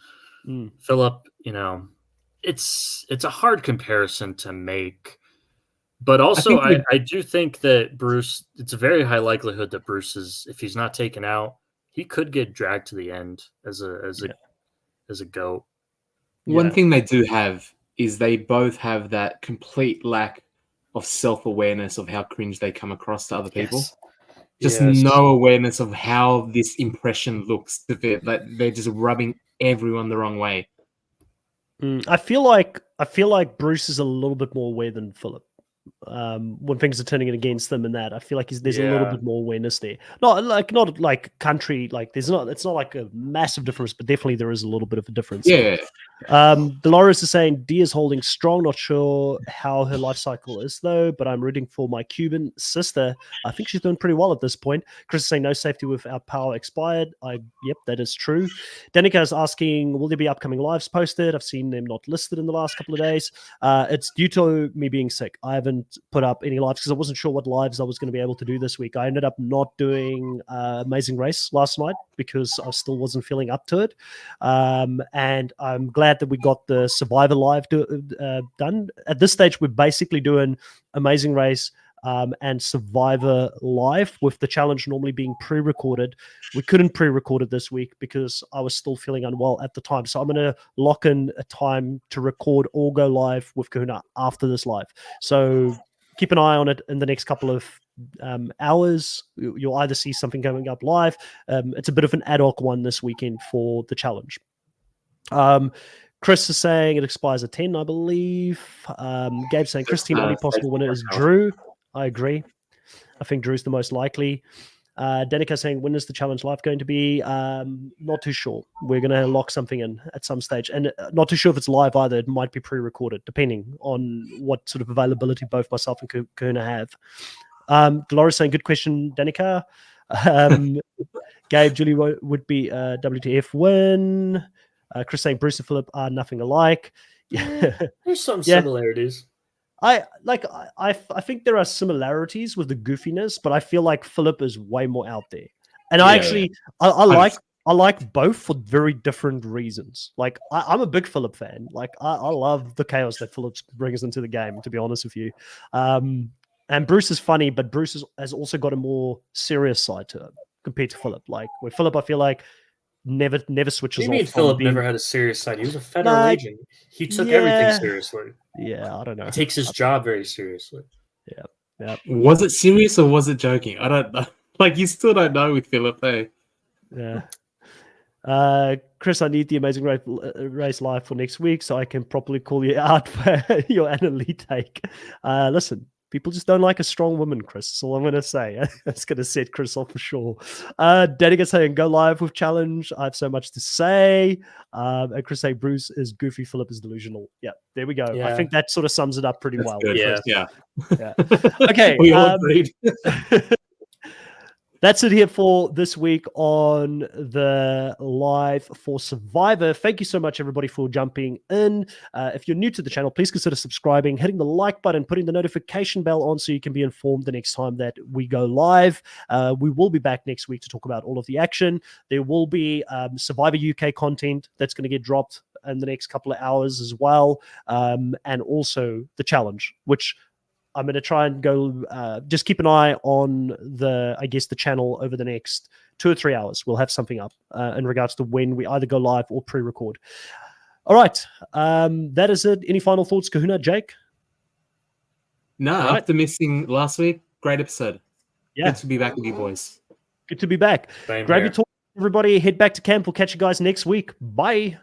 Speaker 2: Philip, it's a hard comparison to make. But also I do think that Bruce, it's a very high likelihood that Bruce is, if he's not taken out, he could get dragged to the end as a GOAT.
Speaker 3: One thing they do have is they both have that complete lack of self-awareness of how cringe they come across to other people. Just no awareness of how this impression looks to fit. Like they're just rubbing everyone the wrong way.
Speaker 1: I feel like Bruce is a little bit more aware than Philip. When things are turning against them and that, I feel like there's a little bit more awareness there. Not like country, like it's not like a massive difference, but definitely there is a little bit of a difference.
Speaker 3: Yeah.
Speaker 1: Dolores is saying D is holding strong. Not sure how her life cycle is though, but I'm rooting for my Cuban sister. I think she's doing pretty well at this point. Chris is saying no safety without power expired. Yep, that is true. Danica is asking, will there be upcoming lives posted? I've seen them not listed in the last couple of days. It's due to me being sick. I haven't put up any lives because I wasn't sure what lives I was going to be able to do this week. I ended up not doing Amazing Race last night because I still wasn't feeling up to it. And I'm glad that we got the Survivor live done. At this stage, we're basically doing Amazing Race and Survivor live, with the challenge normally being pre-recorded. We couldn't pre-record it this week because I was still feeling unwell at the time. So I'm going to lock in a time to record or go live with Kahuna after this live. So keep an eye on it in the next couple of hours. You'll either see something going up live. It's a bit of an ad hoc one this weekend for the challenge. Chris is saying it expires at 10, I believe. Gabe's saying Chris team only possible winner is Drew. I agree. I think Drew's the most likely. Danica saying, when is the challenge live going to be? Not too sure. We're going to lock something in at some stage. And not too sure if it's live either. It might be pre-recorded, depending on what sort of availability both myself and Kahuna have. Dolores saying, good question, Danica. Gabe, Julie would be WTF win. Chris saying Bruce and Philip are nothing alike.
Speaker 2: There's some similarities.
Speaker 1: I think there are similarities with the goofiness, but I feel like Philip is way more out there. And I like both for very different reasons. Like I'm a big Philip fan. Like I love the chaos that Philip brings into the game, to be honest with you. And Bruce is funny, but Bruce has also got a more serious side to him compared to Philip. Like with Philip, I feel like never switches off.
Speaker 2: You mean Philip never had a serious side? He was a federal agent. He took everything seriously.
Speaker 1: Yeah, I don't know.
Speaker 2: He takes his job very seriously.
Speaker 1: Yeah.
Speaker 3: Was it serious or was it joking? I don't know. Like, you still don't know with Philip, eh?
Speaker 1: Yeah. Chris, I need the Amazing Race live for next week so I can properly call you out for your Nullified Take. Listen, people just don't like a strong woman, Chris. That's all I'm going to say. That's going to set Chris off for sure. Danica saying, go live with challenge. I have so much to say. And Chris saying, Bruce is goofy, Philip is delusional. Yeah, there we go. I
Speaker 2: Yeah.
Speaker 1: think that sort of sums it up pretty well.
Speaker 3: Good.
Speaker 2: Yeah.
Speaker 3: Yeah.
Speaker 1: Yeah. Okay.
Speaker 3: We all agreed.
Speaker 1: That's it here for this week on the live for Survivor. Thank you so much, everybody, for jumping in. If you're new to the channel, please consider subscribing, hitting the like button, putting the notification bell on so you can be informed the next time that we go live. We will be back next week to talk about all of the action. There will be Survivor UK content that's going to get dropped in the next couple of hours as well. And also the challenge, which I'm going to try and go, just keep an eye on the channel over the next 2 or 3 hours. We'll have something up in regards to when we either go live or pre-record. All right. That is it. Any final thoughts, Kahuna, Jake?
Speaker 3: No,
Speaker 1: All right.
Speaker 3: after missing last week, great episode.
Speaker 1: Yeah.
Speaker 3: Good to be back with you boys.
Speaker 1: Good to be back.
Speaker 2: Same
Speaker 1: Grab
Speaker 2: here.
Speaker 1: your talk, everybody. Head back to camp. We'll catch you guys next week. Bye.